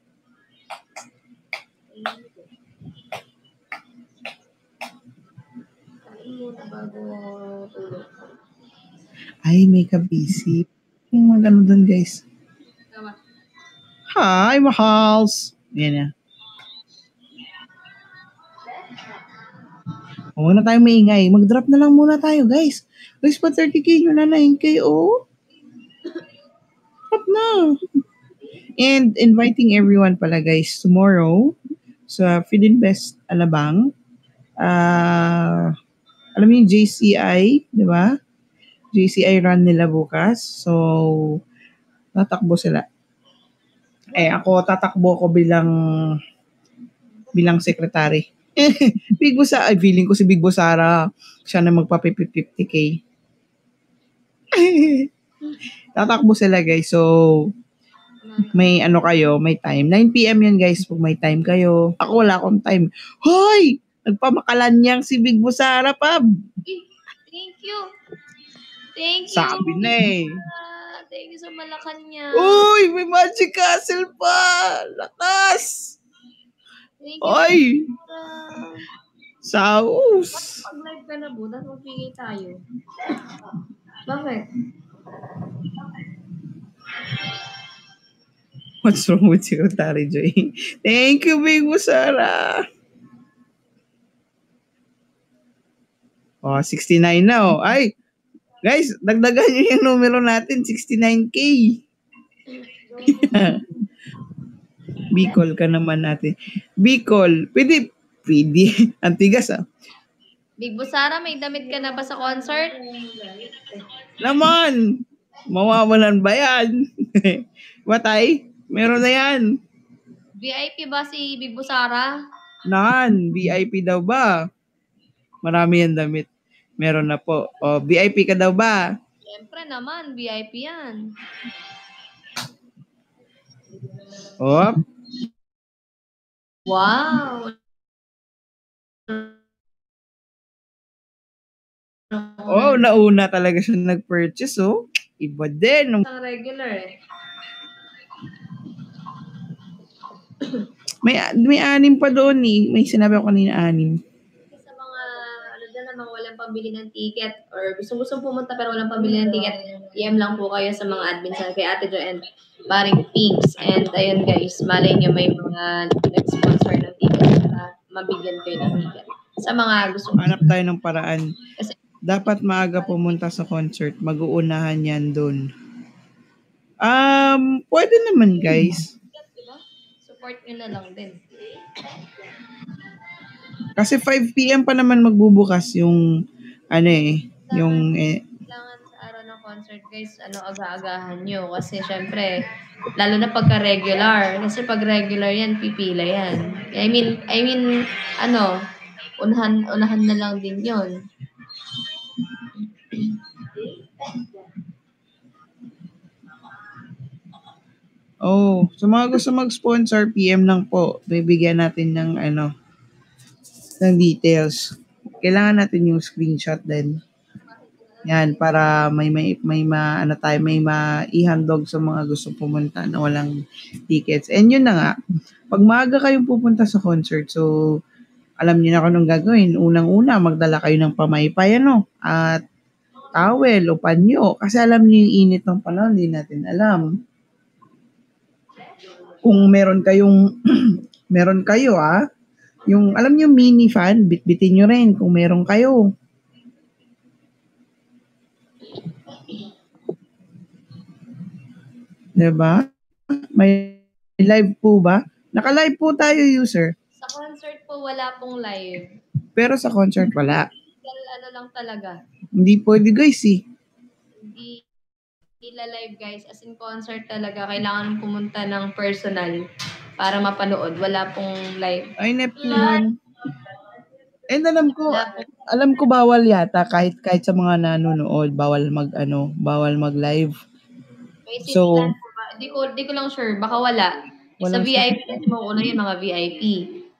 Ay, may kabisi. Yung mga ano doon guys. Hi, mahals. Yan na. Huwag na tayong maingay. Mag-drop na lang muna tayo, guys. Guys, pa 30k nyo na 9k, oh. Drop na. And inviting everyone pala, guys, tomorrow sa Feedinvest Alabang. Alam mo yung JCI, di ba? JCI run nila bukas. So, tatakbo sila. Ako tatakbo ko bilang secretary. Big Boss, feeling ko si Big Boss Sara, siya na magpa-50k. Tatakbo sila guys. So, may kayo, may time. 9 PM yan guys, pag may time kayo. Ako wala akong time. Hoy! Nagpamakalan niyang si Big Boss Sara, Pab. Thank you. Thank you. Sabi na eh. Thank you sa Malacanang. Uy! May Magic Castle pa! Lakas! Thank you. Oy! Saus! Pag-live ka na, butas magpigay tayo. Bakit? What's wrong with Secretary Joy? Thank you, Big Boss Sara. 69 na oh. Ay! Guys, dagdagan nyo yung numero natin. 69k. Bicol ka naman natin. Bicol. Pwede. Antigas ah. Big Boss Sara, may damit ka na ba sa concert? Naman! Mawawalan ba yan? Batay? Meron na yan. VIP ba si Big Boss Sara? VIP daw ba? Marami yan damit. Meron na po. O, VIP ka daw ba? Siyempre naman, VIP yan. O. Wow! Oh, nauna talaga siya nag-purchase, oh. Iba din. Ang regular eh. May 6 pa doon eh. May sinabi ako kanina 6. Sa mga, namang walang pambili ng ticket or gusto pumunta pero walang pambili ng ticket, PM lang po kayo sa mga admins kay Ate Jo and Baring Pinks. And ayun guys, malay nyo may mga nag-sponsor ng ticket para mabigyan kayo ng ticket. Sa mga gusto Hanap tayo ng paraan. Dapat maaga pumunta sa concert. Mag-uunahan yan doon. Pwede naman guys. Diba? Support nyo na lang din. Kasi 5 PM pa naman magbubukas yung yung Kailangan sa araw ng concert, guys, aga-agahan nyo. Kasi syempre, lalo na pagka regular. Kasi pag regular yan, pipila yan. I mean, unahan na lang din yon. sa mga gusto mag-sponsor, PM lang po. Bibigyan natin ng ng details. Kailangan natin yung screenshot din. Yan, para may maihandog sa mga gusto pumunta na walang tickets. And yun na nga, pag maaga kayong pupunta sa concert, so alam niyo na kung anong gagawin. Unang-una, magdala kayo ng pamaypay, at towel o panyo. Kasi alam niyo yung init ng panahon, hindi natin alam. Kung meron kayo, yung, alam niyo, mini fan, bitbitin niyo rin kung meron kayo. Diba? May live po ba? Naka-live po tayo, user. Sa concert po, wala pong live. Pero sa concert, wala. Lang talaga. Hindi pwede, guys, Hindi live, guys. As in concert talaga. Kailangan pumunta ng personal para mapanood. Wala pong live. Ay, Neptune. And alam ko bawal yata kahit sa mga nanonood, bawal mag-live. So, Di ko lang sure. Baka wala. Sa VIP, una yung mga VIP.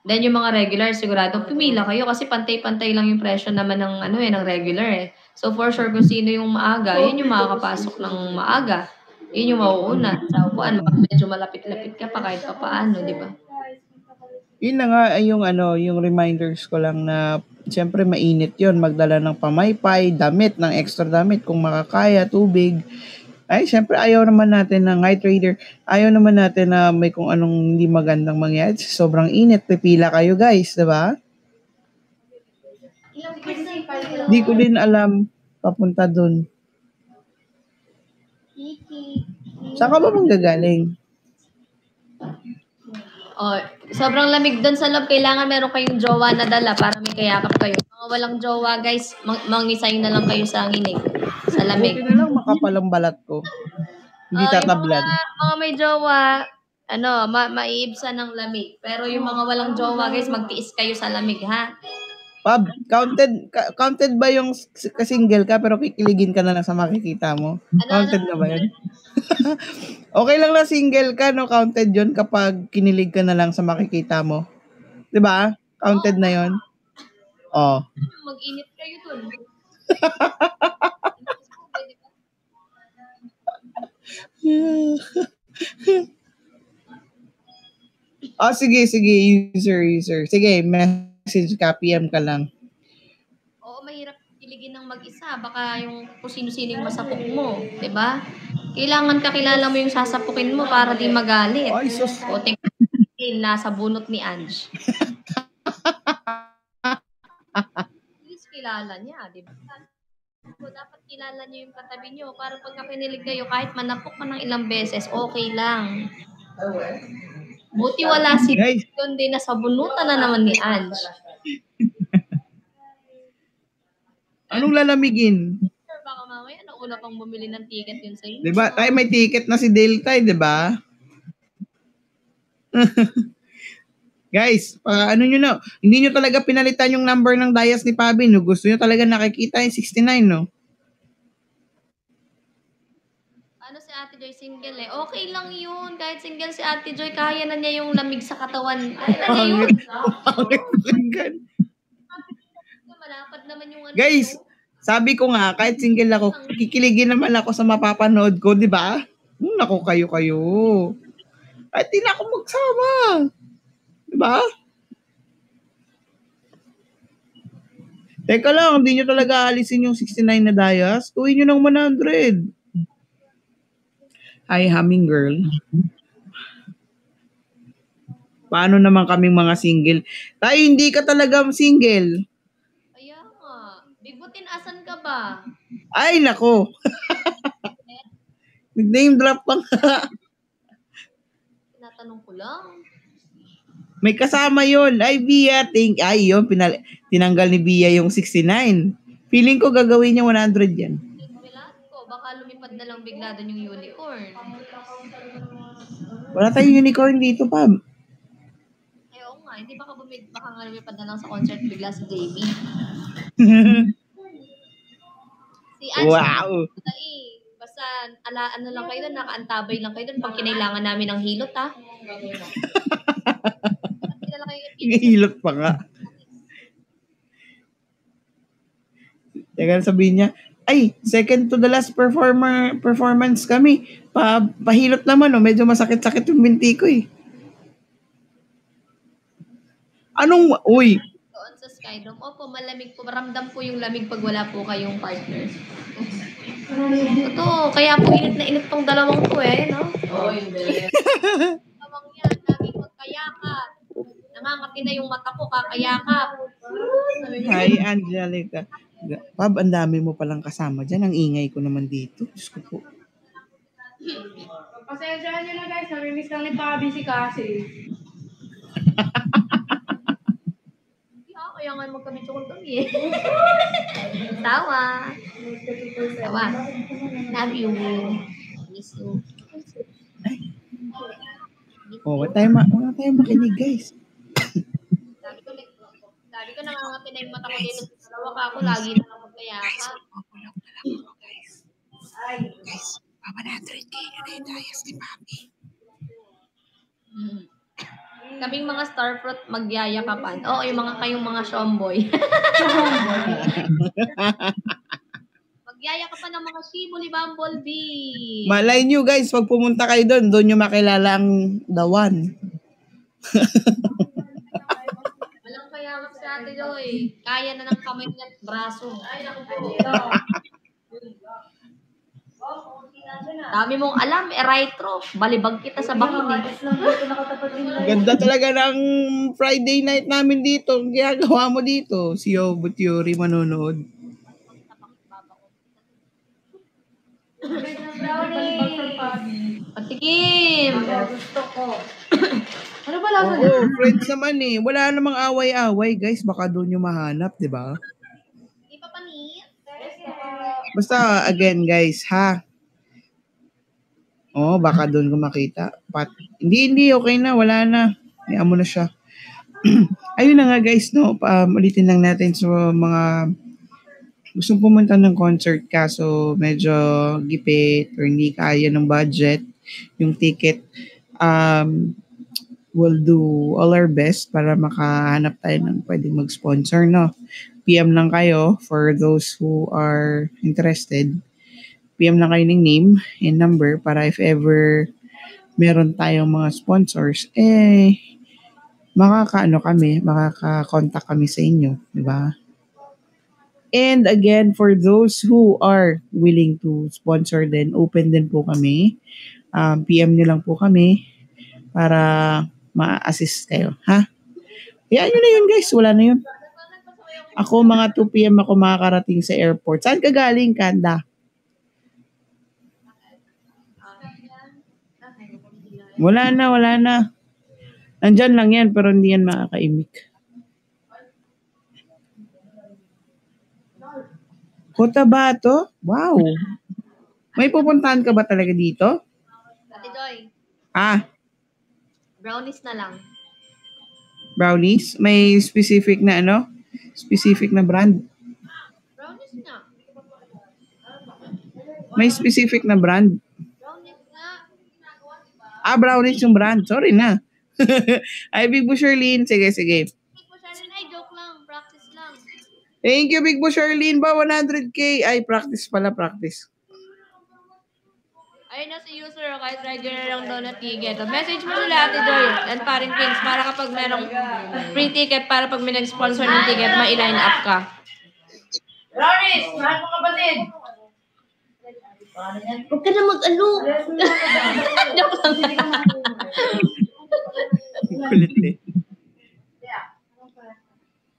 Then yung mga regular, sigurado pumila kayo kasi pantay-pantay lang yung presyo naman ng ng regular eh. So for sure kung sino yung maaga, yun yung makakapasok ng maaga. Yun yung mauuna. Sa upuan, medyo malapit-lapit ka pa kahit pa paano, di ba? Yun na nga yung reminders ko lang na siyempre mainit yun. Magdala ng pamaypay, damit, ng extra damit kung makakaya, tubig. Ay, siyempre ayaw naman natin na night trader. Ayaw naman natin na may kung anong hindi magandang mangyari. Sobrang init. Pipila kayo, guys. Diba? Di ko din alam papunta dun. Saan ka ba manggagaling? Sobrang lamig doon sa loob. Kailangan meron kayong jowa na dala para may kayakap kayo. Mga walang jowa, guys, mangisay na lang kayo sa nginig. Sa lamig. Buti na lang makapal ang balat ko. Hindi tatablan. Mga may jowa, maiibsan ng lamig. Pero yung mga walang jowa, guys, magtiis kayo sa lamig, ha? Pab, counted ba yung single ka pero kikiligin ka na lang sa makikita mo? Counted na ba yun? Okay lang na single ka, no? Counted yun kapag kinilig ka na lang sa makikita mo. Diba? Counted na yun? Mag-init kayo dun. Sige, user. Sige, message ka, PM ka lang. Oo, mahirap kiligin ng mag-isa. Baka yung kung sino-sino yung masapok mo. Diba? Kailangan kakilala mo yung sasapukin mo para di magalit. Ay, sus. O, nasa bunot ni Ange. Please kilala niya, diba? So, dapat kilala niyo yung katabi niyo para pagka kinilig kayo, kahit manapok ka ng ilang beses, okay lang. Buti wala si Don din na sa bunutan na naman ni Ange. Anong lalamigin? Sure, baka mamaya nauna pang bumili ng ticket yun sa inyo. Diba? Tayo may ticket na si Delta, diba? Guys, nyo na. Hindi nyo talaga pinalitan yung number ng Dias ni Pabi, no? Gusto nyo talaga nakikita yung 69, no? Si Ate Joy single eh. Okay lang yun. Kahit single si Ate Joy, kaya na niya yung lamig sa katawan. Kaya na niya yun. Malapad naman yung Guys, sabi ko nga, kahit single ako, kikiligin naman ako sa mapapanood ko, di ba? Naku, kayo. At di na ako magsama. Di ba? Teka lang, hindi nyo talaga alisin yung 69 na Dias. Tuwin nyo ng 100. Hi, humming girl. Paano naman kaming mga single? Tayo, hindi ka talaga single. Kaya nga. Bibutin, asan ka ba? Ay, nako. Nag-name drop pa nga. Tinatanong ko lang. May kasama yun. Ay, Bia, ay, yun, tinanggal ni Bia yung 69. Feeling ko gagawin niya 100 yan. Ko, baka lumipad na lang bigla doon yung unicorn. Wala tayong unicorn dito, Pam. Ay, oo nga. Hindi baka nga lumipad na lang sa concert bigla si JB. Si Ange, Wow. basta ano lang kayo doon, nakaantabay lang kayo doon pag kinailangan namin ng hilot, ha? Hilot pa nga. Teka, sabihin niya, ay, second to the last performance kami. Pahilot naman, medyo masakit-sakit yung binti ko, eh. Uy. Doon sa Skydome, opo, malamig po. Ramdam po yung lamig pag wala po kayong partner. Totoo, kaya po init na init tong dalawang to, no? Oo, yung bele. Dalawang yan, laging magkayakap. Nangangati na yung mata ko, kakayakap. Hi, Angelica. Pab, ang dami mo palang kasama dyan. Ang ingay ko naman dito. Diyos ko po. Pasensyahan nyo na guys, namimiss lang ni Bobby si Cassie. Kaya nga magkabitsukon kami, eh. Tawa. Tawa. Love you. Miss you. Wala tayong makinig, guys. Sabi ko nangangati na yung mata ko dito. Dalawa ka ako, lagi na lang magkayakap. Guys, 100K na yung dayas ni Papi. Kaming mga starfruit magyayakapan. Oo, yung kayong mga shomboy. Magyayakapan ng mga shibuli bumblebee. Malay nyo, guys, pag pumunta kayo doon nyo makilala ang the one. Walang kayakap si Ate Joy. Kaya na ng kamay niya at braso. Ay, naku po. Dami mong alam, retro. Balibag kita sa bakin, eh. Ganda talaga ng Friday night namin dito. Ang ginagawa mo dito. Si Yobo Theory manonood. Patikim! Gusto ko. Ano ba lasa Oo, friends naman eh. Wala namang away-away, guys. Baka doon yung mahanap, di ba? Di pa panit? Basta, again, guys, ha? Baka doon ko makita. Hindi, okay na. Wala na. Hayaan mo na siya. Ayun na nga, guys, no? Ulitin lang natin sa mga gustong pumunta ng concert kaso medyo gipit or hindi kaya ng budget yung ticket. We'll do all our best para makahanap tayo ng pwedeng mag-sponsor, no? PM lang kayo for those who are interested. PM lang kayo ng name and number para if ever meron tayong mga sponsors, makaka-contact kami sa inyo, di ba? And again, for those who are willing to sponsor din, open din po kami. PM nyo lang po kami para ma-assist kayo, ha? Yan, yun na yun, guys. Wala na yun. Ako, mga 2 PM ako makakarating sa airport. Saan ka galing, Kanda? Wala na. Nandyan lang yan, pero hindi yan makakaimik. Cotabato? Wow. May pupuntahan ka ba talaga dito? Ate Joy, brownies na lang. Brownies? May specific na Specific na brand? Brownies na. May specific na brand? Brownies na. Brownies yung brand. Sorry na. Ay, Big Bo Sherlyn. Sige. Big Bo Sherlyn, ay joke lang. Practice lang. Thank you, Big Bo Sherlyn. 100K. Ay, practice. Ayun na si user, kahit regular lang daw na ticket. Message mo sila, Ate Joy and Paring Kings para kapag merong free ticket, para pag may nag-sponsor ng ticket, ma-line up ka. Lawrence, mahal mo kapatid. Huwag ka na mag-ano. Joke lang. Kulit eh.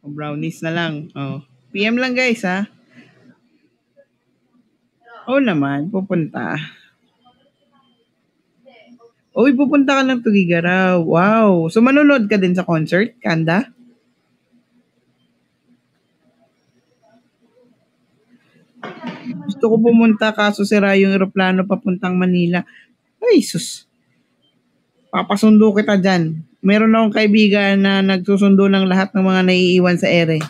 Brownies na lang. PM lang, guys, ha? Oo naman, pupunta. Uy, pupunta ka ng Tugigaraw. Wow. So, manonood ka din sa concert, Kanda? Gusto ko pumunta kaso sira yung eroplano papuntang Manila. Ay, sus. Papasundo kita dyan. Meron akong kaibigan na nagsusundo ng lahat ng mga naiiwan sa ere.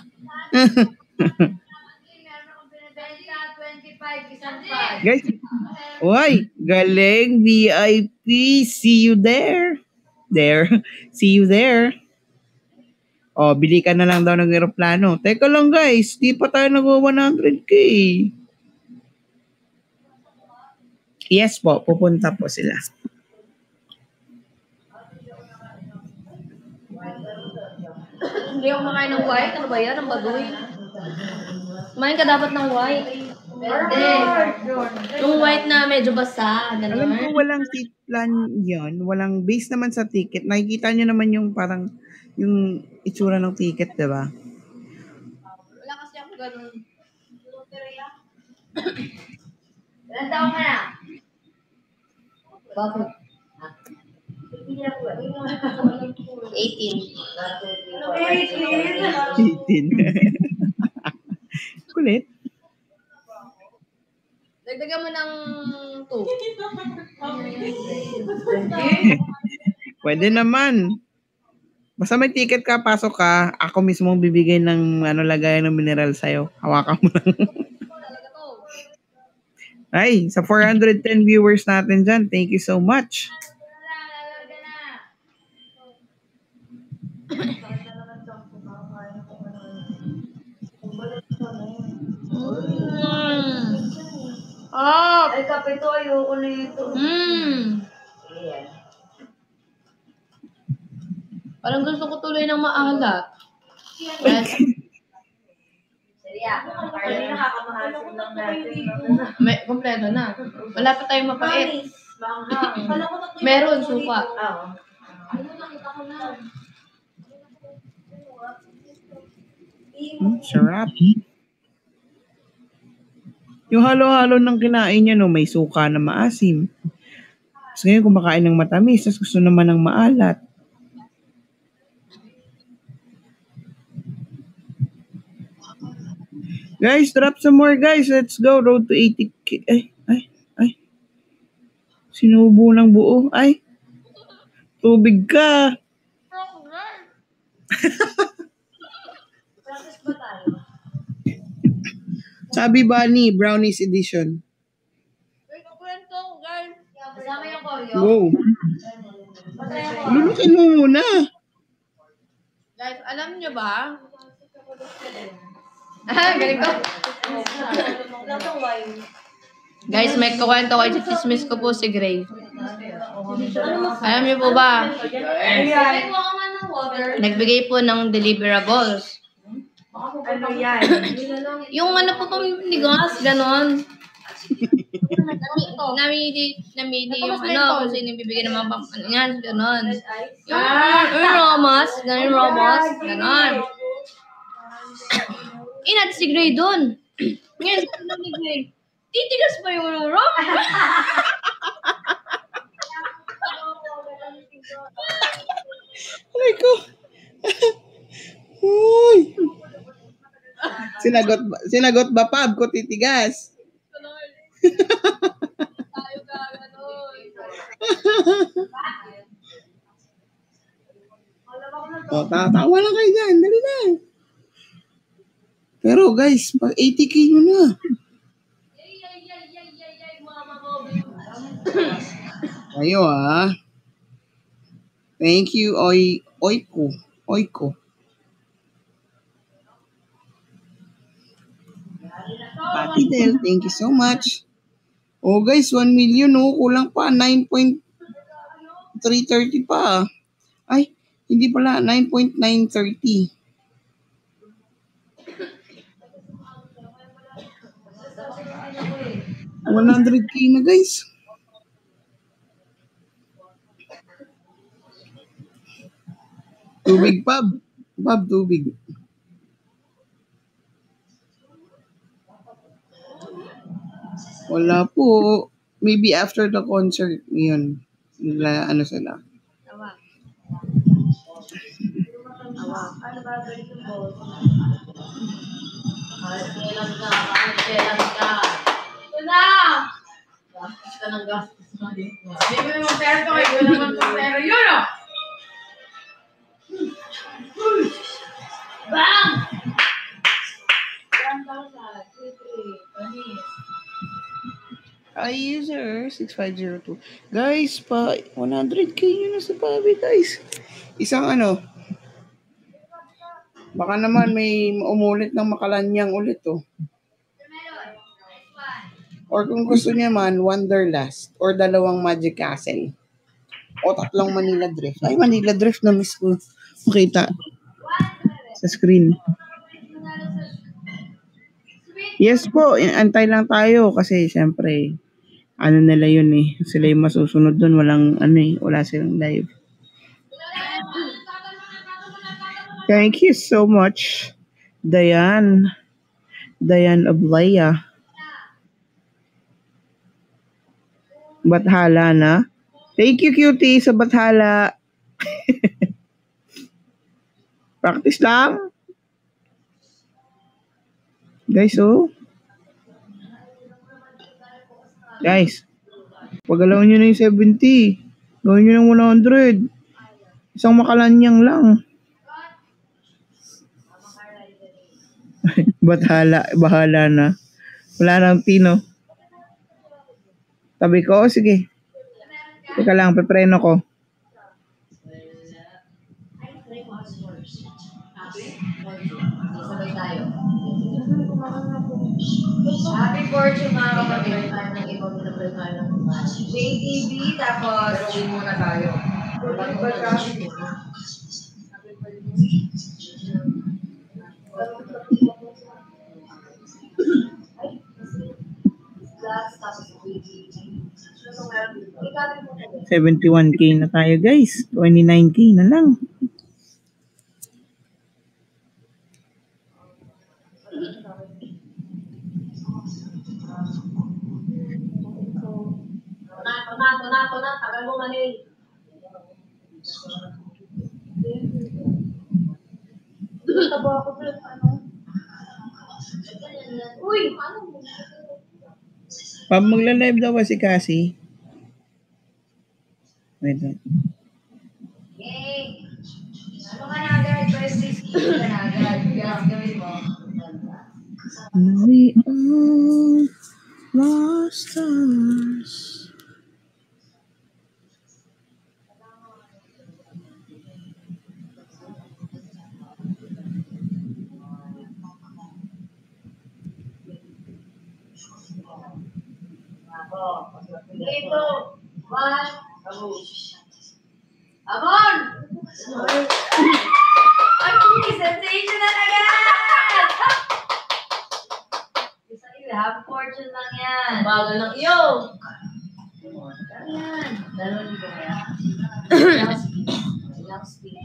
Guys, uy, galing, VIP. See you there. See you there. Oh, bili ka na lang daw ng eroplano. Teka lang guys, di pa tayo nag-100k. Yes po, pupunta po sila. Hindi ako makain ng white. Ano ba yan? Ang baduy. Kumain ka dapat ng white. Hindi. Yung white na medyo basa. Alam ko walang seat plan yan. Walang base naman sa ticket. Nakikita nyo naman yung parang yung itsura ng ticket, diba? Wala kasi ako ganun. Ilan taon ka na? Bakit? 18. Kulit. Dagdagan mo ng 2. Pwede naman. Basta may ticket ka, pasok ka, ako mismo bibigay ng lagayan ng mineral sa'yo. Hawakan mo lang. Ay, sa 410 viewers natin dyan, thank you so much. Ay, kape to. Ayoko na ito. Parang gusto ko tuloy ng maalat. Serya, parang nakakamahasin lang natin. May, kompleto na. Wala pa tayong mapait. Meron, suka. Sarap. Yung halo-halo ng kinain niya, no, may suka na maasim. Tapos ngayon kumakain ng matamis, tapos gusto naman ng maalat. Guys, drop some more guys. Let's go. Road to 80k. Ay. Sinubo ng buo. Ay. Tubig ka. Sabi Bunny, Brownies Edition. Kasama yung koryo. Go. Lulukin mo muna. Guys, alam nyo ba? Galing ko. Guys, may kukwento kayo. Chismis ko po si Gray. Alam niyo po ba? Nagbigay po ng deliverables. Ano yan? Yung po pamimigas, ganon. Namili yung kung sino yung bibigyan ng mga yan, ganon. Yung Ramos, ganon. Inat si Gray dun. Ngayon, sabi ni Gray, titigas pa yung Rom. Aray ko. Uy. Sinagot ba Pab ko titigas? Tayo ka, ganon. O, tatawa lang kayo dyan. Dali na. Pero guys, pag 80k nyo na. Ayo Thank you, Oiko. Pati Del, thank you so much. Oh guys, 1 million kulang pa, 9.330 pa. Ay, hindi pala, 9.930. $100k na guys. Tubig, Pab, tubig. Wala po. Maybe after the concert, yun. Ano sila? Awa. Awa. Ano ba ganito po? Kailan ka? Ito na! Gastos ka ng gastos na din. Hindi mo naman pera to kayo. Wala naman pang pera yun, oh! Bang! 1,000. 3,300. Panis. User 6502. Guys, pa 100k yun na sa Pabi, guys. Isang baka naman may umulit ng Makalanyang ulit, oh. Or kung gusto niya man, Wanderlust or 2 Magic Castle. O 3 Manila Drift. Ay, Manila Drift na miss ko makita sa screen. Yes po, antay lang tayo kasi syempre nila yun eh. Sila yung masusunod doon. Wala silang live. Thank you so much, Diane Oblaya. Bathala na. Thank you, cutie, sa Bathala. Practice lang. Guys, oh. Guys, pagalawan nyo na yung 70. Gawin nyo ng 100. Isang Makalanyang lang. Bahala na. Wala nang tino. Tabi ko, sige. Teka lang, pepreno ko. Sabay tayo. Happy fortune mga kapatid. Tayo ng ibang minabay tayo ng JTV, tapos gawin muna tayo. Tapos 71k na tayo, guys. 29k na lang. tagal mo manil. Tabo ako sa Uy! Pag magla-live daw ba si Cassie? Wait lang. Yay! Ano ka na agad? Birthday ski ka na agad. Gawin mo. We all lost us. Dito! One! Amon! Ang sensational agad! Isa half fortune lang yan. Bago ng iyo! Yan. Dalawang libo na yan. Ilang speed.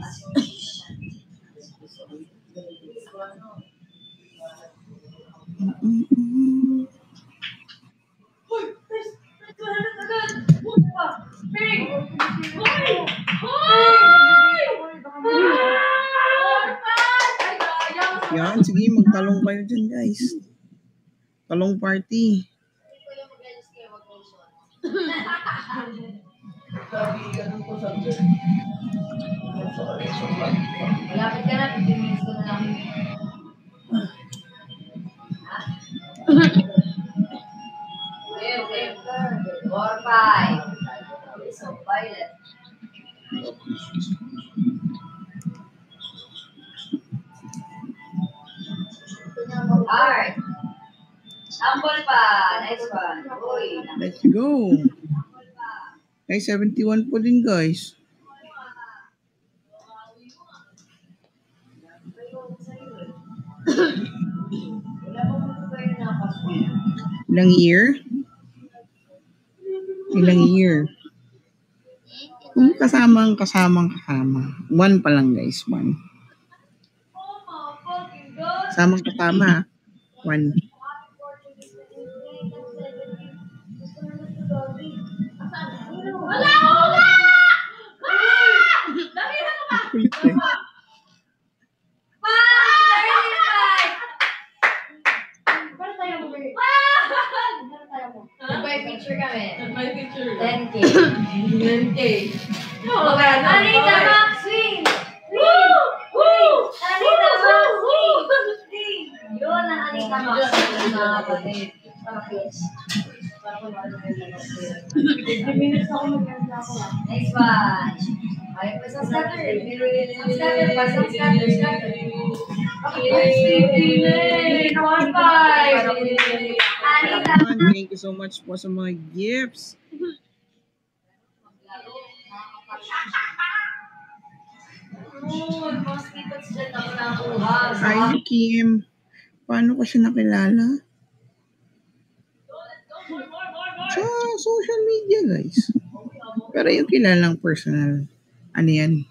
Yan, sige, magtalong kayo dyan, guys. Talong party. Malapit ka na, 15 minutes ko na lang. 4, 5. So, violet. Alright. Humble pa. Next one. Uy. Let's go. Ay, 71 po din, guys. Ilang year? Ilang year? Kasamang. One pa lang, guys. One. Kasamang kasama. One. Wala! Kulit eh. May picture kami. May picture. 10K. 10K. Anita Maxine! Woo! Anita Maxine! Yun ang Anita Maxine, mga kapatid. Nice one. Ay, pa sa scatter. Scatter pa, sa scatter. Anita. Thank you so much po sa mga gifts. Hi, Kim. Paano ko siya nakilala? Sa social media, guys. Pero yung kilalang personal, ano yan?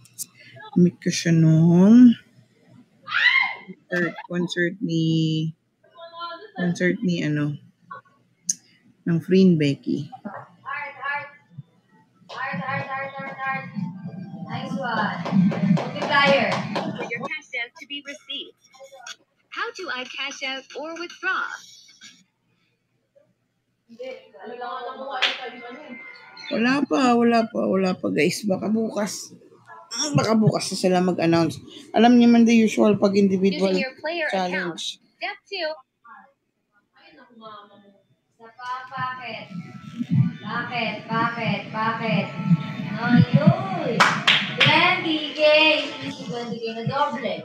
Meet ko siya nung concert ni ng Freen Becky. Nice one. Multiplier. For your cash out to be received. How do I cash out or withdraw? Wala pa guys. Baka bukas na sila mag-announce. Alam niyo man the usual pag individual Using your player account. challenge. Step 2. Bakit? Ayun. 20K. 20K na doble.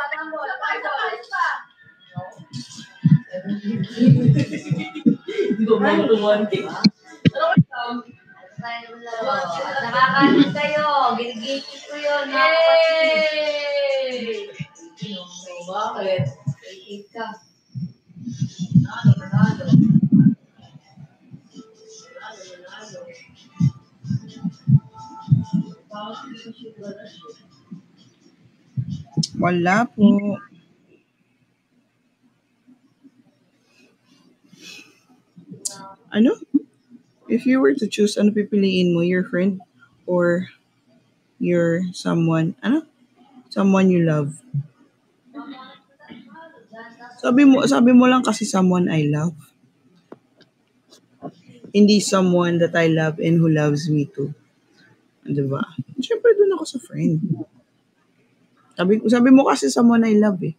Patambol. Hindi ko malutuan. Nakakalit kayo. Ginigigit ko yun. Yay! Bakit? Ginigigit ka. Wala po. Ano? If you were to choose, ano pipiliin mo? Your friend or your someone? Ano? Someone you love. Sabi mo lang kasi someone I love. Hindi someone that I love and who loves me too. Diba? Siyempre doon ako sa friend. Sabi mo kasi someone I love eh.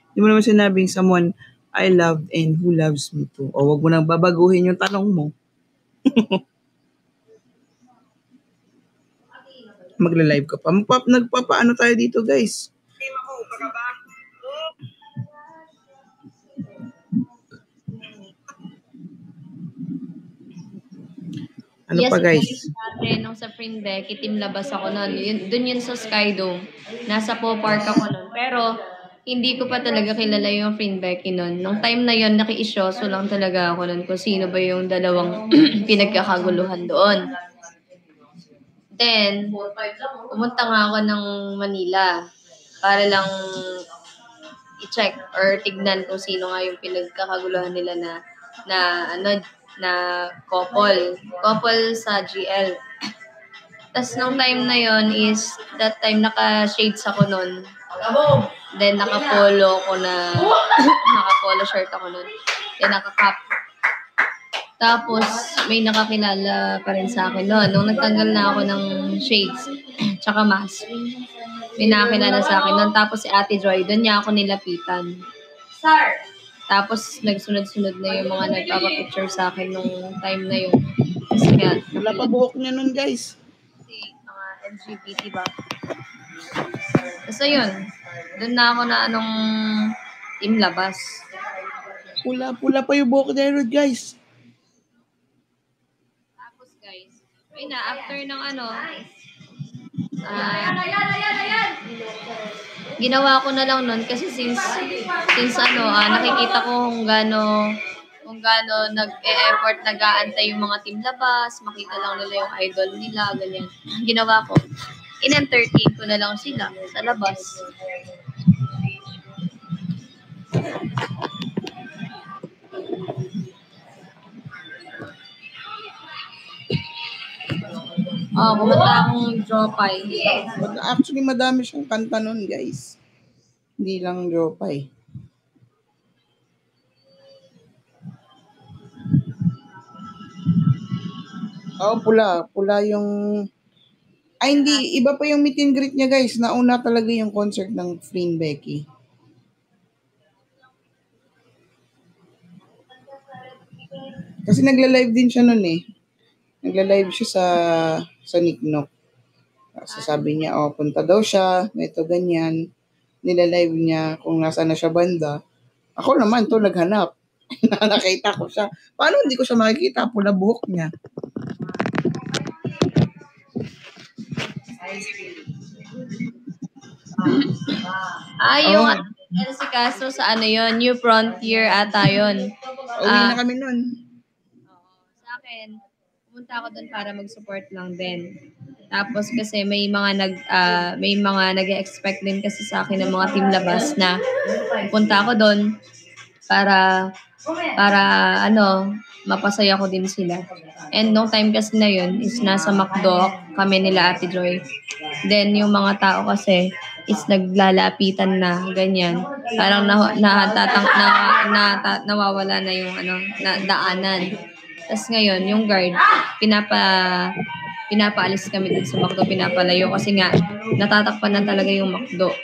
Hindi mo naman sinabing someone I love and who loves me too. O wag mo nang babaguhin yung tanong mo. Magla-live ka pa. Nagpapaano tayo dito, guys? Ano Yes, pa, guys? Dati, nung sa Friend Becky, team labas ako nun. Doon yun sa Skydome. Nasa Park ako nun. Pero, hindi ko pa talaga kilala yung Friend Becky nun. Nung time na yun, naki-isyoso lang talaga ako nun kung sino ba yung dalawang pinagkakaguluhan doon. Then, pumunta nga ako ng Manila para lang i-check or tignan kung sino nga yung pinagkakaguluhan nila na couple sa GL. Tapos nung time na yon is, that time naka-shades ako nun. Then naka-polo shirt ako nun. Then naka-cap. Tapos may nakakilala pa rin sa akin nun. Nung nagtanggal na ako ng shades, tsaka mask, may nakakilala sa akin nun. Tapos si Ate Joy, doon niya ako nilapitan. Tapos nagsunod-sunod na yung mga nagpapapicture sa akin nung time na yun. Kasi nga, Wala pa buhok niya nun, guys. kasi mga LGBT ba? So yun, doon na ako na team labas. Pula pa yung buhok niya nun, guys. Tapos guys, ayun na, after ng ginawa ko na lang nun kasi since nakikita ko kung gaano nag-e-effort, nag-aantay yung mga team labas, makita lang nila yung idol nila, ganyan. Ginawa ko, in-entertain ko na lang sila sa labas. Kumanta akong Jopay. Actually, madami siyang kanta nun, guys. Hindi lang Jopay. Pula. Pula yung... Ay, hindi. Iba pa yung meet and greet niya, guys. Nauna talaga yung concert ng Flynn Becky. Kasi nagla-live din siya nun eh. Nagla-live siya sa Niknok. So sabi niya, punta daw siya, ito ganyan. Nila-live niya kung nasa na siya banda. Ako naman to naghanap. Nakita ko siya. Paano hindi ko siya makikita? Pula buhok niya. Yung si Castro sa ano yun, New Frontier ata yun. Uwi na kami nun. Sa akin, pumunta ako doon para mag-support lang din. Tapos kasi may mga nag-expect din kasi sa akin ng mga team labas na punta ako doon para mapasaya ko din sila. And nung time kasi na yun is nasa McDo kami nila Ate Joy. Then yung mga tao kasi is naglalapitan na ganyan. Parang nawawala na yung daanan. Tapos ngayon, yung guard, pinapaalis kami dun sa McDo, pinapalayo kasi nga natatakpan na talaga yung McDo.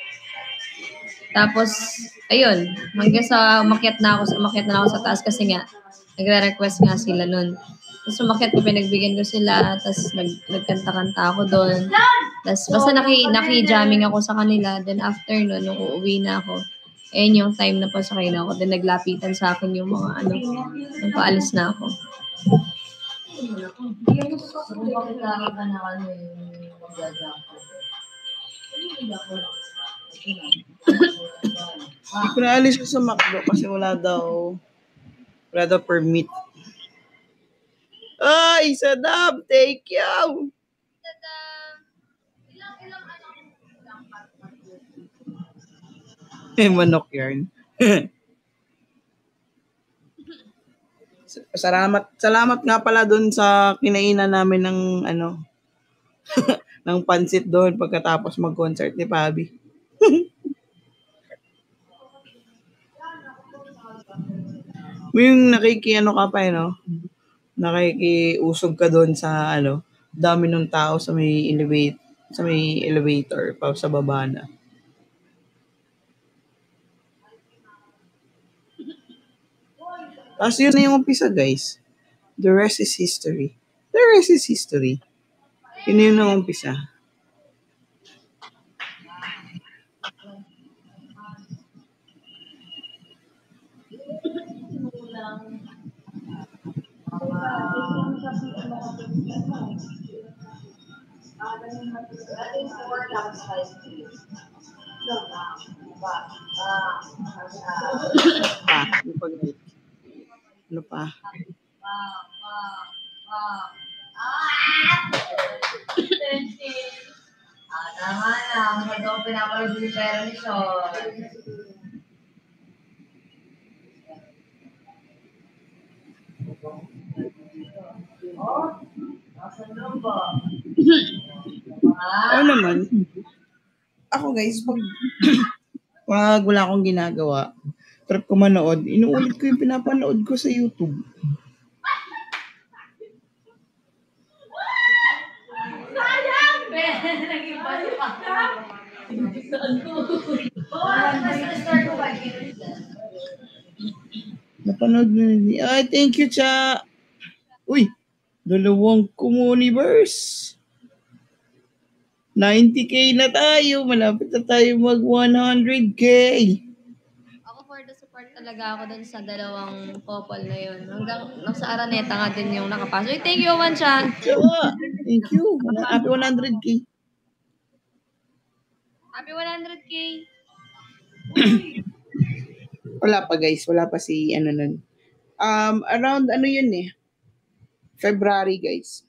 Tapos, ayun, hanggang sa umakyat na ako sa taas kasi nga, nagre-request nga sila nun. Tapos umakyat ko, pinagbigyan ko sila, tapos nagkanta-kanta ako doon. Tapos basta naki-jamming ako sa kanila, then after nun, nung uuwi na ako, yung time na pasakay na ako, then naglapitan sa akin yung mga nung paalis na ako. Pinaalis ko sa McDo kasi wala daw permit. Ay, Sadam! Thank you! Manok yarn. Salamat nga pala dun sa kinainan namin ng ng pansit doon pagkatapos mag-concert ni Pabi. Yung nakikiusog ka doon sa dami ng tao sa may elevator pa sa baba na. Tapos yun na yung umpisa, guys. The rest is history. Yun yung umpisa. Ano pa? Tama na. Masyado ko pinapalod yung pera ni Sean. Nasaan lang ba? Naman. Ako guys, pag wala akong ginagawa, trip ko manood, inuulit ko yung pinapanood ko sa YouTube. Napanood mo na. Ay, thank you, Cha. Uy, 2 Comuniverse. 90K na tayo. Malapit na tayo mag 100K. Ako for the support talaga ako dun sa 2 couple na yun. Hanggang nasa Araneta nga din yung nakapasok. Uy, thank you, Wanchan. Thank you. Happy 100K. Happy 100K. Wala pa guys. Wala pa si nun. Around yun eh. February guys.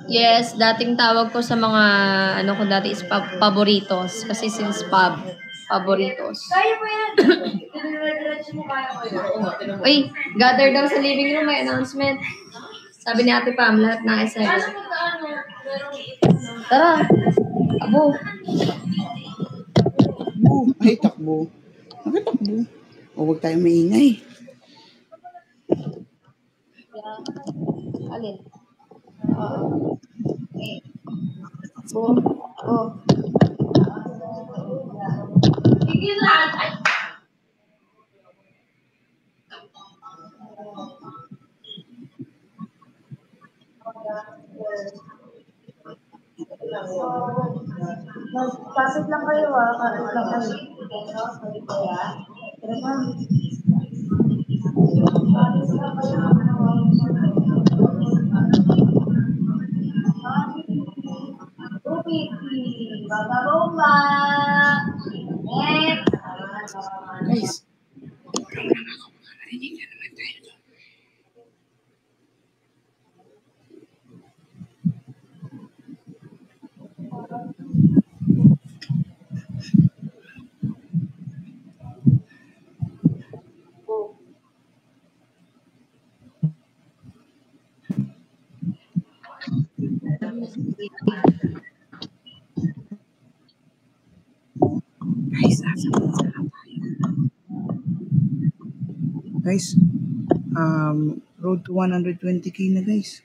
Yes, dating tawag ko sa mga, ano ko dati is favoritos. Kasi since favoritos. Kaya mo yan. Diretso mo, kaya ko yun. Uy, gather daw sa living room, may announcement. Sabi ni Ate Pam, lahat ng S7. Tara, abo. Takbo. Ay, takbo. Bakit takbo? O, huwag tayong maingay. Alin? Oh. Kapit lang kayo kapit lang kayo. Tara pa. Baba. Guys. Guys, road to 120k na guys.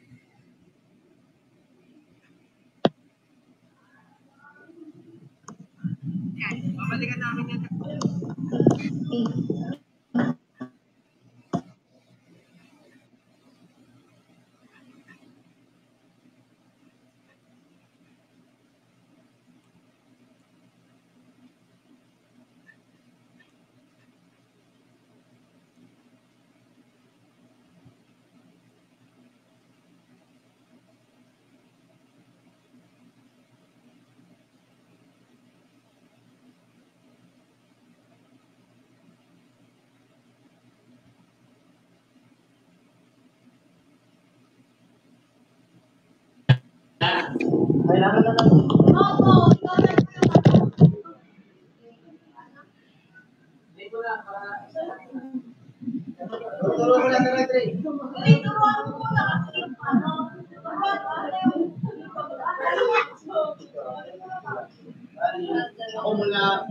Ako muna,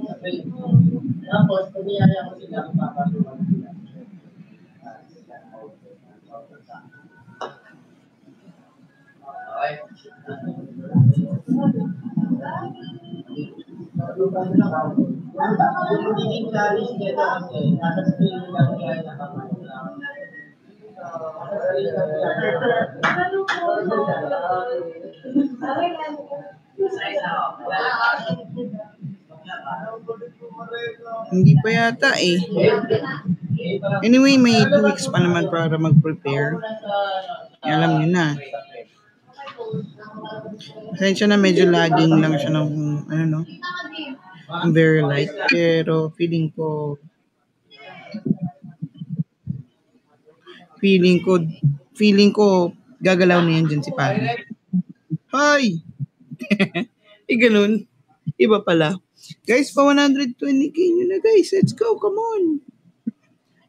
tapos pagkiyaya ko sila kung papasukan sila. Okay. Yung magiging challenge nito kasi nasa screen lang kaya nakapagod. Hindi pa yata eh. Anyway, may 2 weeks pa naman para mag-prepare. Alam niyo na. Pasensya na, medyo lagging lang siya ng, ano no, very light. Pero feeling ko, gagalaw na yan dyan si Pabi. Hi! Eh, ganun. Iba pala. Guys, pa 120k nyo na guys. Let's go, come on.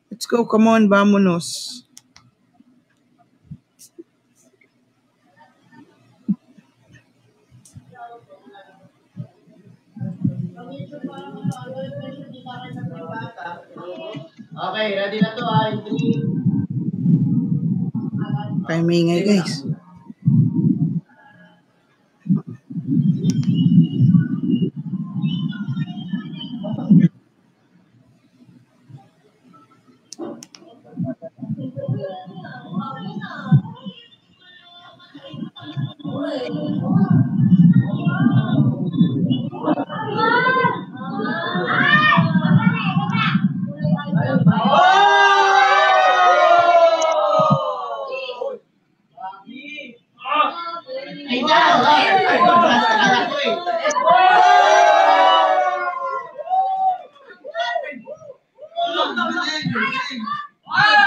Let's go, come on, vamonos. Okay, ready na to ah. Tayo maingay guys.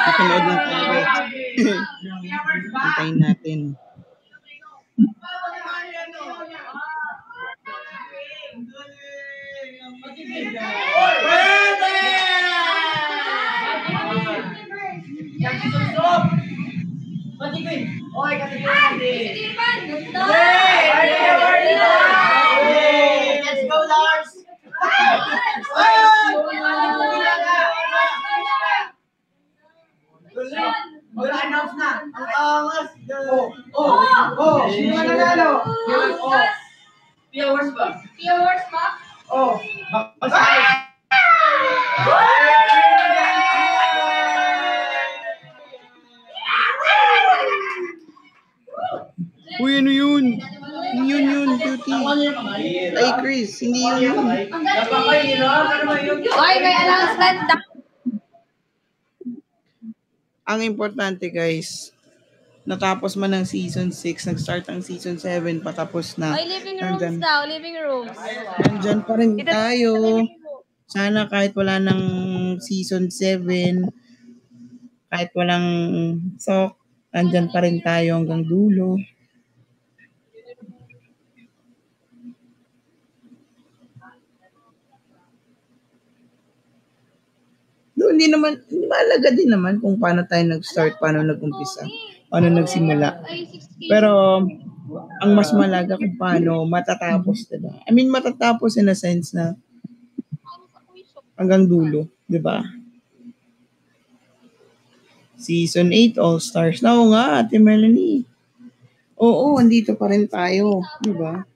Napanood lang tayo. Hintayin natin. Let's go, Lars! Mag-announce na. Ang angas. Sino mananalo? Viewers ba? Oh. Uy, ano yun? Yun, cutie. Ay, Chris, hindi yun. Oy, may announcement daw. Ang importante, guys, natapos man ang season 6, nag-start ang season 7, patapos na. Oy, living rooms daw, living rooms. Nandyan pa rin tayo. Sana kahit wala ng season 7, kahit walang sok, nandyan pa rin tayo hanggang dulo. Hindi naman, mahalaga din naman kung paano tayo nag-start, paano nag-umpisa, paano nagsimula. Pero, ang mas mahalaga kung paano matatapos, diba? I mean, matatapos in a sense na hanggang dulo, diba? Season 8, All Stars. Oo nga, Ate Melanie. Oo, andito pa rin tayo, diba?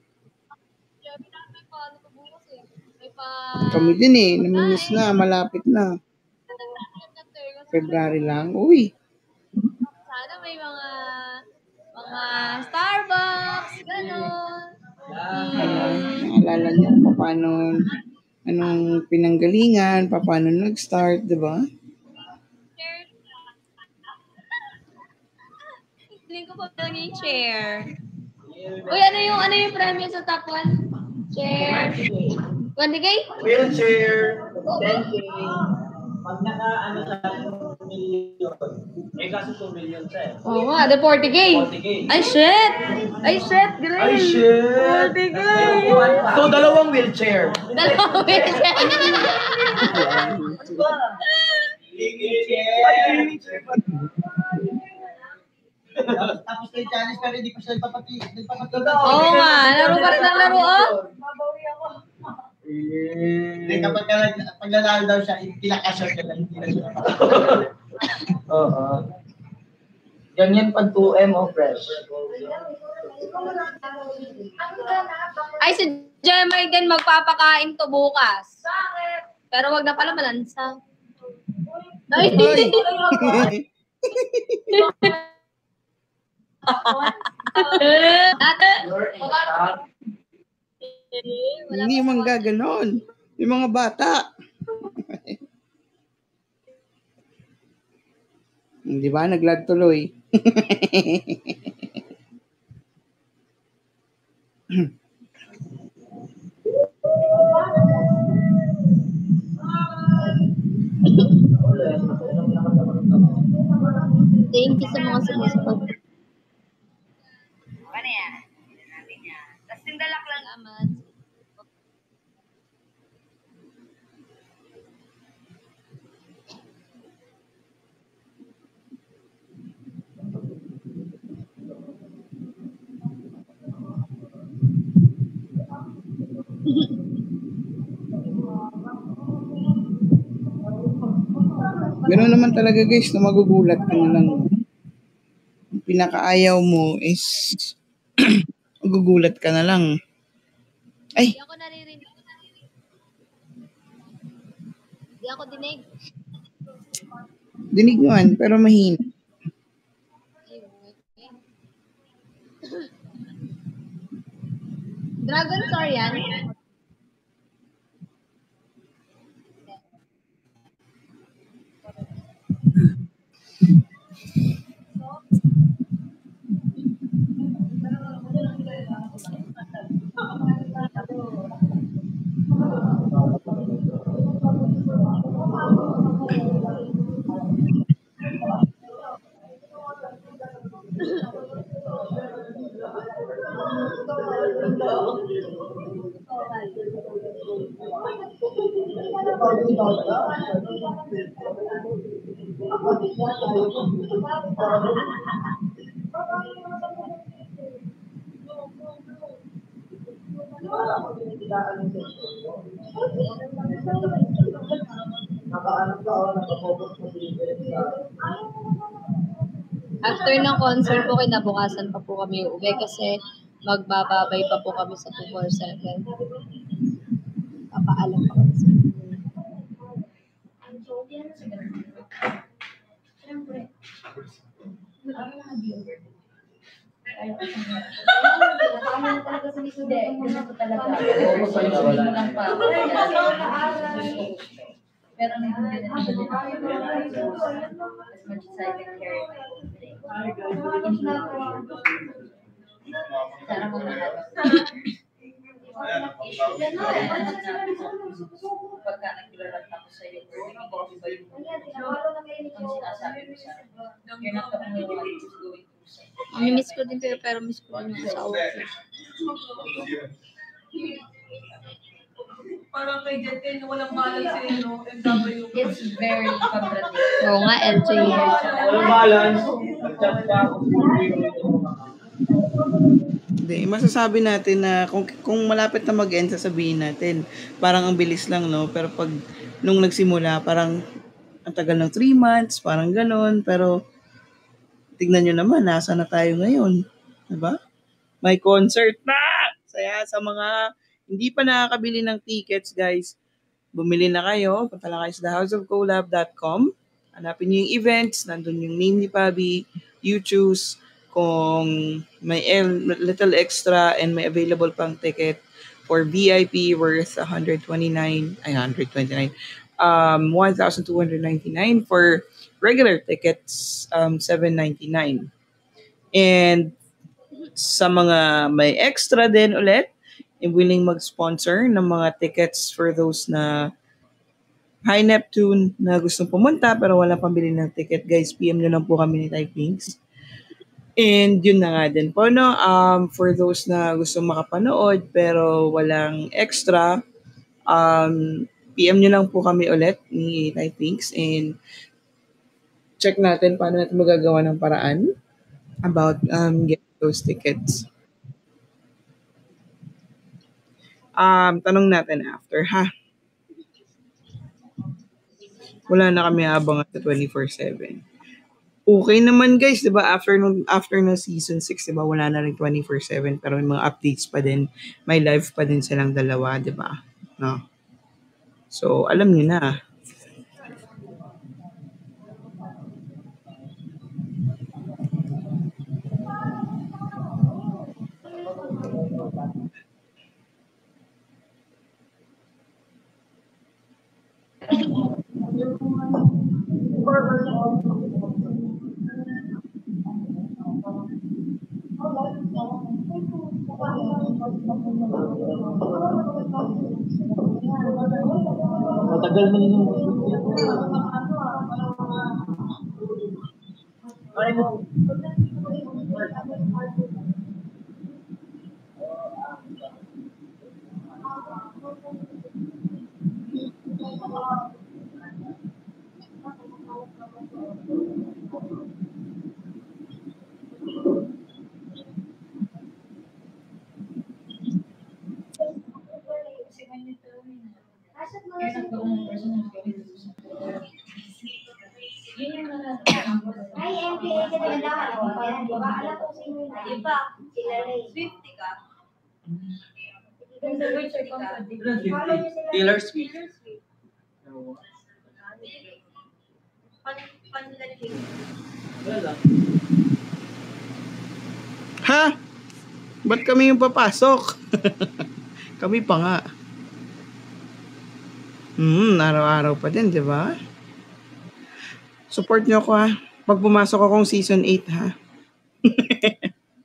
Kami din eh, namimiss na, malapit na. February lang. Uy. Sana may mga Starbucks, gano'n. Naalala niyo kung paano, anong pinanggalingan, paano nag-start, di ba? Feeling ko pa lang yung chair. Uy, ano yung premyo sa top 1? Chair. 20K? Wheelchair. 10K. Pag naka, sa 2 million. Eh, kaso 2 million siya eh. Oo nga, the 40K. 40K. Ay, shit! Grace! Ay, shit! 40K! So, 2 wheelchair. Dalawang wheelchair. Tapos kay Janice pero hindi ko siya nagpapatid. Oo nga, laro pa rin ang laro, oh. Then kapag paglalaro daw siya, kinakasya ka lang. Oo. Ganyan pag 2M o fresh. Ay, si Gemma din magpapakain to bukas. Pero wag na pala malansa. Ay, Hindi man gaganon. Yung mga bata. Di ba? Naglag tuloy. thank you sa mga sumusupport. Ano yan? Natin yan. Tapos tindalak lang. Salamat. Ganoon naman talaga guys, na magugulat ka na lang. Ang pinakaayaw mo is magugulat ka na lang. Ay! Hindi ako naririnig. Hindi ako dinig. Dinig naman, pero mahina. Dragon Star yan? After ng concert po, kinabukasan pa po kami uuwi kasi magbababay pa po kami sa 247. Papaalam pa kami sa Pero nagiging as much as I can carry Sana mo lahat. Pagka naglalat ako sa iyo, iba yung sinasabi mo sa akin. You're not the only one who's going through something. Miss ko din kayo, pero miss ko din yung asawa ko. Parang kay Jet kayo na walang balance sa inyo, MW. It's very contradictory. Oo nga, LJ. Walang balance. Nag-chat pa ako. Hindi, masasabi natin na kung malapit na mag-end, sasabihin natin. Parang ang bilis lang, no? Pero pag nung nagsimula, parang ang tagal ng 3 months, parang ganon. Pero tignan nyo naman, nasa na tayo ngayon. Diba? May concert na! Saya sa mga hindi pa nakakabili ng tickets, guys. Bumili na kayo. Punta lang kayo sa thehouseofcolab.com. Hanapin nyo yung events. Nandun yung name ni Pabi. You choose kung may little extra and may available pang ticket for VIP worth 129. 1,299. For regular tickets, 799. And sa mga may extra din ulit, willing mag-sponsor ng mga tickets for those na High Neptune na gustong pumunta pero wala pambili ng ticket, guys, PM nyo lang po kami ni Typings. And yun na nga din po, no? For those na gustong makapanood pero walang extra, PM nyo lang po kami ulit ni Typings and check natin paano natin magagawa ng paraan about getting those tickets. Tanong natin after, ha? Wala na kami abangan sa 24/7. Okay naman, guys, 'di ba? After na season 6, 'di ba? Wala na rin 24/7 pero may mga updates pa din. May live pa din silang dalawa, 'di ba? No. So, alam niyo na. Matagal mo nung You're not the only person who's going through something. Yun yung nararamdaman ko. Ay, MPA ka naman lahat. Alam ko sino yun. Iba, sila Ray. Swifty ka. The words are contradictory. Taylor Swift. Panlaging. Wala lang. Ha? Ba't kami yung papasok? Kami pa nga. Araw-araw pa din, di ba? Support nyo ako, ha? Pag pumasok akong season 8, ha?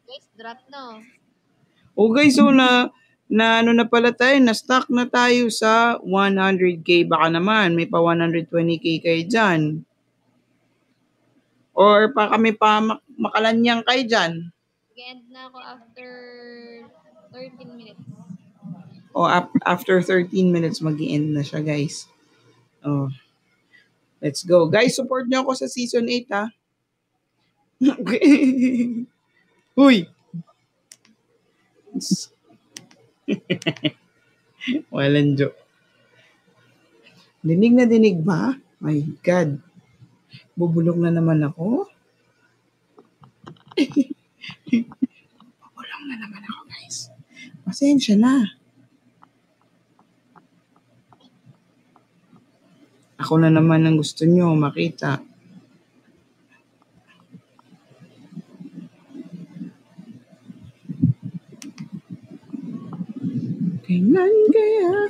Guys, drop na. O guys, so na ano na pala tayo, na-stuck na tayo sa 100K. Baka naman, may pa 120K kayo dyan. Or pa kami pa makalanyang kayo dyan. Mag-end na ako after 13 minutes. O after 13 minutes, mag-i-end na siya, guys. Oh. Let's go. Guys, support niyo ako sa season 8, ha? Uy! Walang joke. Dinig na dinig ba? My God. Bubulok na naman ako. Bubulok na naman ako, guys. Pasensya na. Ako na naman ang gusto nyo makita. Kailan kaya?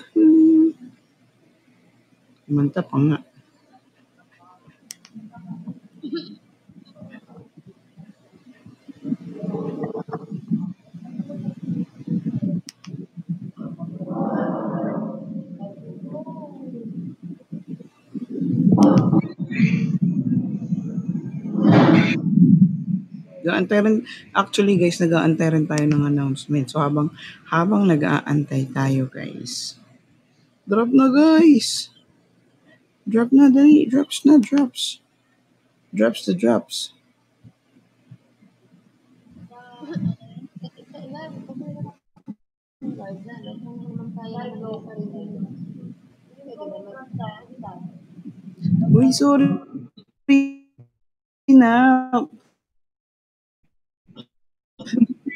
Manta pa nga. Actually guys, nag-aantay rin tayo ng announcement. So habang nag-aantay tayo guys. Drop na guys. Drop na dali. Drops na drops. Drops to drops. Uy, sorry na.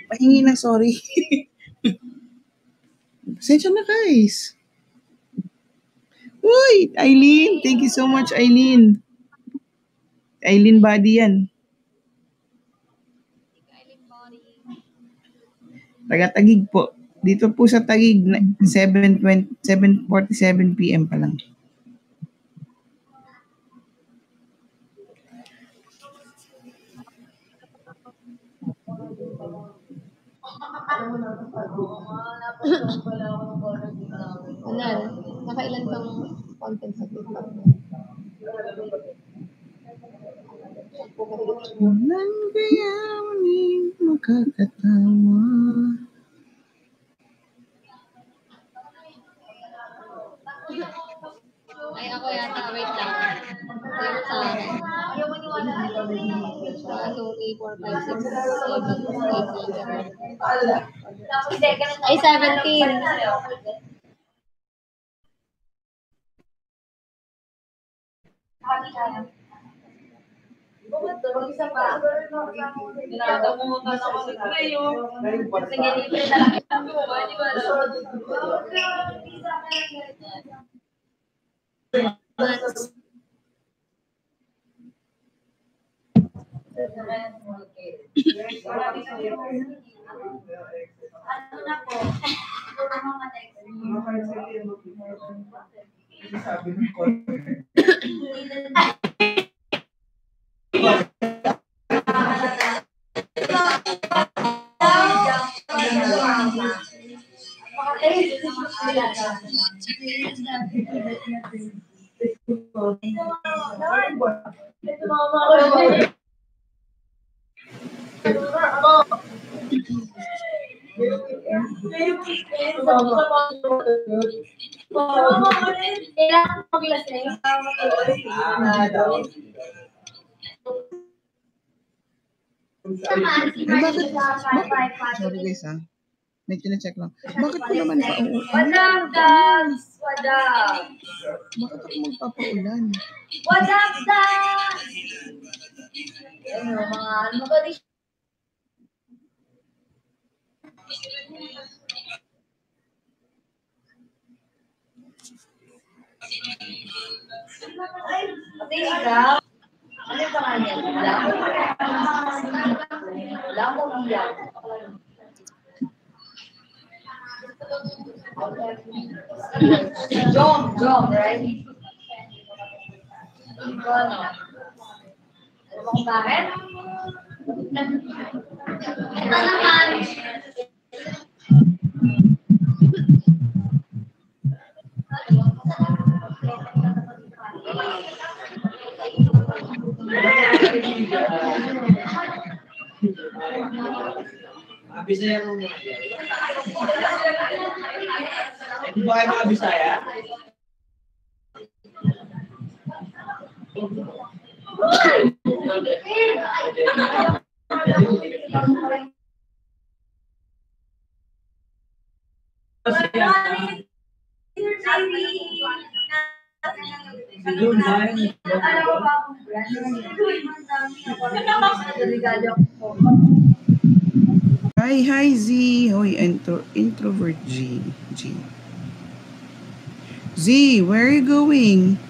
Pahingi na sorry. Pasensya na guys. Uy, Eileen. Thank you so much, Eileen. Eileen Body yan. Taga-Tagig po. Dito po sa Tagig, 7:47 p.m. pa lang. Anan, nakailan bang content sa TikTok? Kailan kaya muling makakatawa? Ay, ako yata. Wait lang. Wait sa akin. 1, 2, 3, 4, 5, 6, 7, 8, 9, 10. Ay, 17. Isa pa. Ginagawa mo ka sa mga kayo. Sige, libre na lang ito. Ano na po? Sorry guys ha. May kina-check lang. Bakit ko naman pauulan? Wadam, Dabs! Wadam! Bakit ako magpapaulan? Wadam, Dabs! Ano, mga ano ba di? Pati ikaw? Ano yung pangalan? Lamo biyak. Jom, right? Ano? Alam mo kung bakit? Ito naman. Bisaya mo muna. Di ba kayo mga Bisaya? Hi, Z. Hoy, introvert G. Z, where are you going?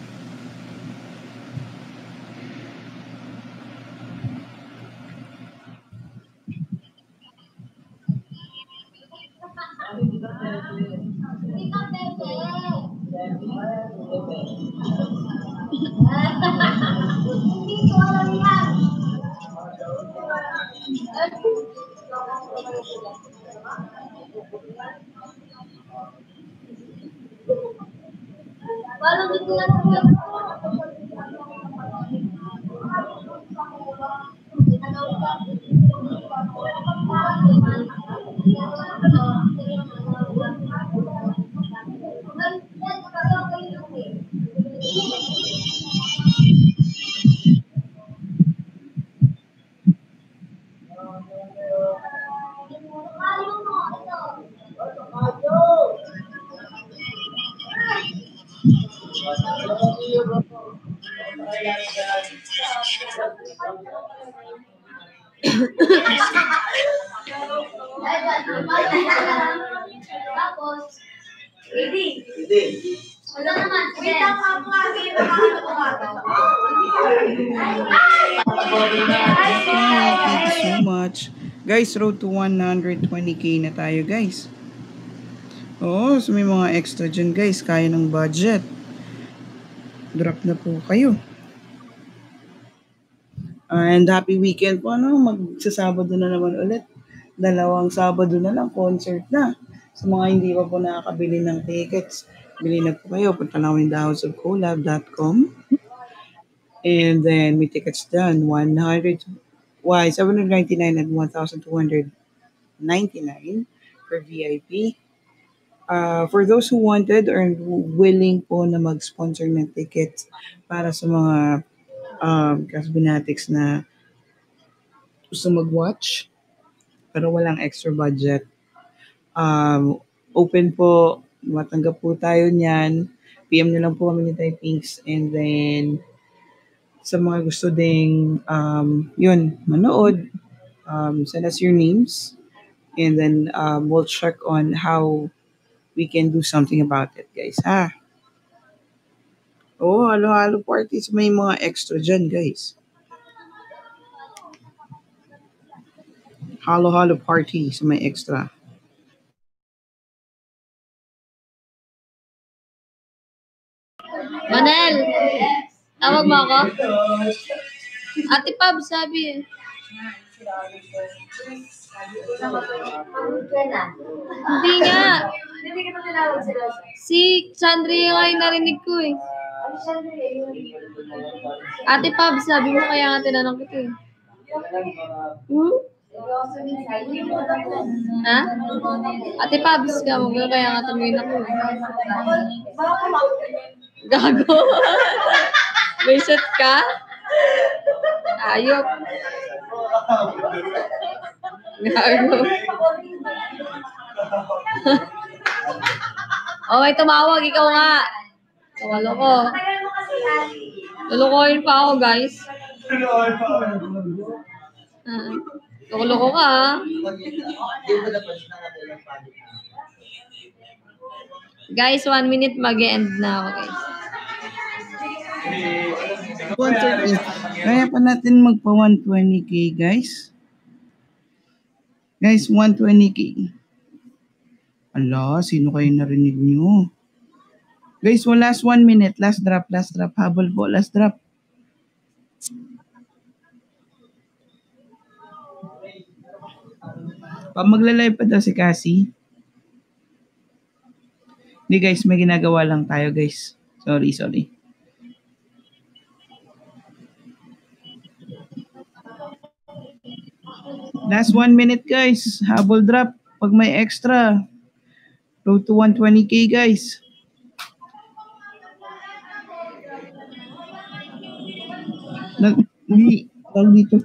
Thank you so much. Guys, road to 120k na tayo, guys. Oo, so may mga extra dyan, guys. Kaya ng budget. Drop na po kayo. And happy weekend po, ano? Magsasabado na naman ulit. 2 Sabado na lang, concert na. Sa mga hindi pa po nakakabili ng tickets, bili na po kayo. Punta lang kami thehouseofcolab.com. And then may tickets dyan, 799 and 1,299 for VIP. For those who wanted or willing po na mag-sponsor ng tickets para sa mga Casbinatics na gusto mag-watch pero walang extra budget, open po, matanggap po tayo niyan. PM nyo lang po kami ni Typings. And then sa mga gusto ding manood, send us your names and then we'll check on how we can do something about it, guys, ha? Oh, halo-halo parties, may mga extra dyan, guys. Halo-halo parties, may extra. Manel, tawag mo ako? Ate Pab, sabi eh. Hindi nga. Si Chandria nga yung narinig ko eh. Ate Pab, sabi mo kaya nga tinanong ko eh. Ha? Ate Pabs, kaya mo kaya nga tanungin ako eh. Gago. May shot ka? Ayop. Gago. Oh, may tumawag. Ikaw nga. Tawalo ko. Lulukoyin pa ako, guys. Loko-loko ka, ha? Guys, 1 minute mag-end na ako, guys. Kaya pa natin magpa 120k, guys. Guys, 120k. Ala, sino kayo narinig nyo? Guys, last 1 minute. Last drop. Habol po, last drop. Magla-live pa daw si Cassie. Hindi, guys, may ginagawa lang tayo, guys. Sorry. Last 1 minute, guys. Habol drop. Pag may extra. Road to 120k, guys. Hindi, tawag dito.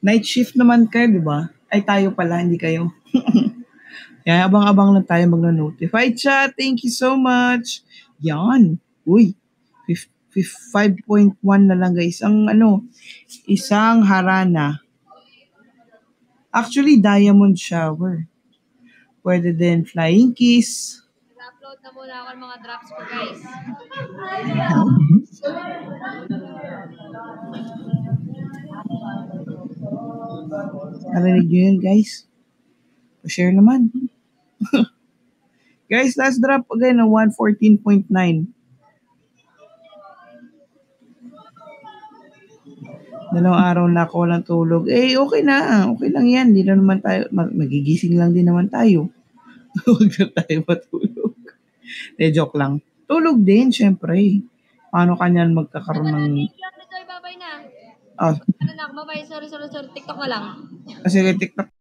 Night shift naman kayo, di ba? Ay, tayo pala, hindi kayo. Yan, abang-abang lang tayo magna-notify. Chat, thank you so much. Yan. Uy, 5.1 na lang guys. Ang isang harana. Actually, diamond shower. Pwede din flying kiss. Upload na muna ako ng mga drops ko, guys. Narinig nyo yun, guys? Pa-share naman. Guys, last drop again ng 114.9. Dalawang araw na ako walang tulog. Eh, okay na. Okay lang yan. Hindi na naman tayo, magigising lang din naman tayo. Huwag na tayo matulog. Joke lang. Tulog din, syempre. Paano kanyan magkakaroon ng... Babay na. Oh, Babay, sorry. TikTok na lang. kasi TikTok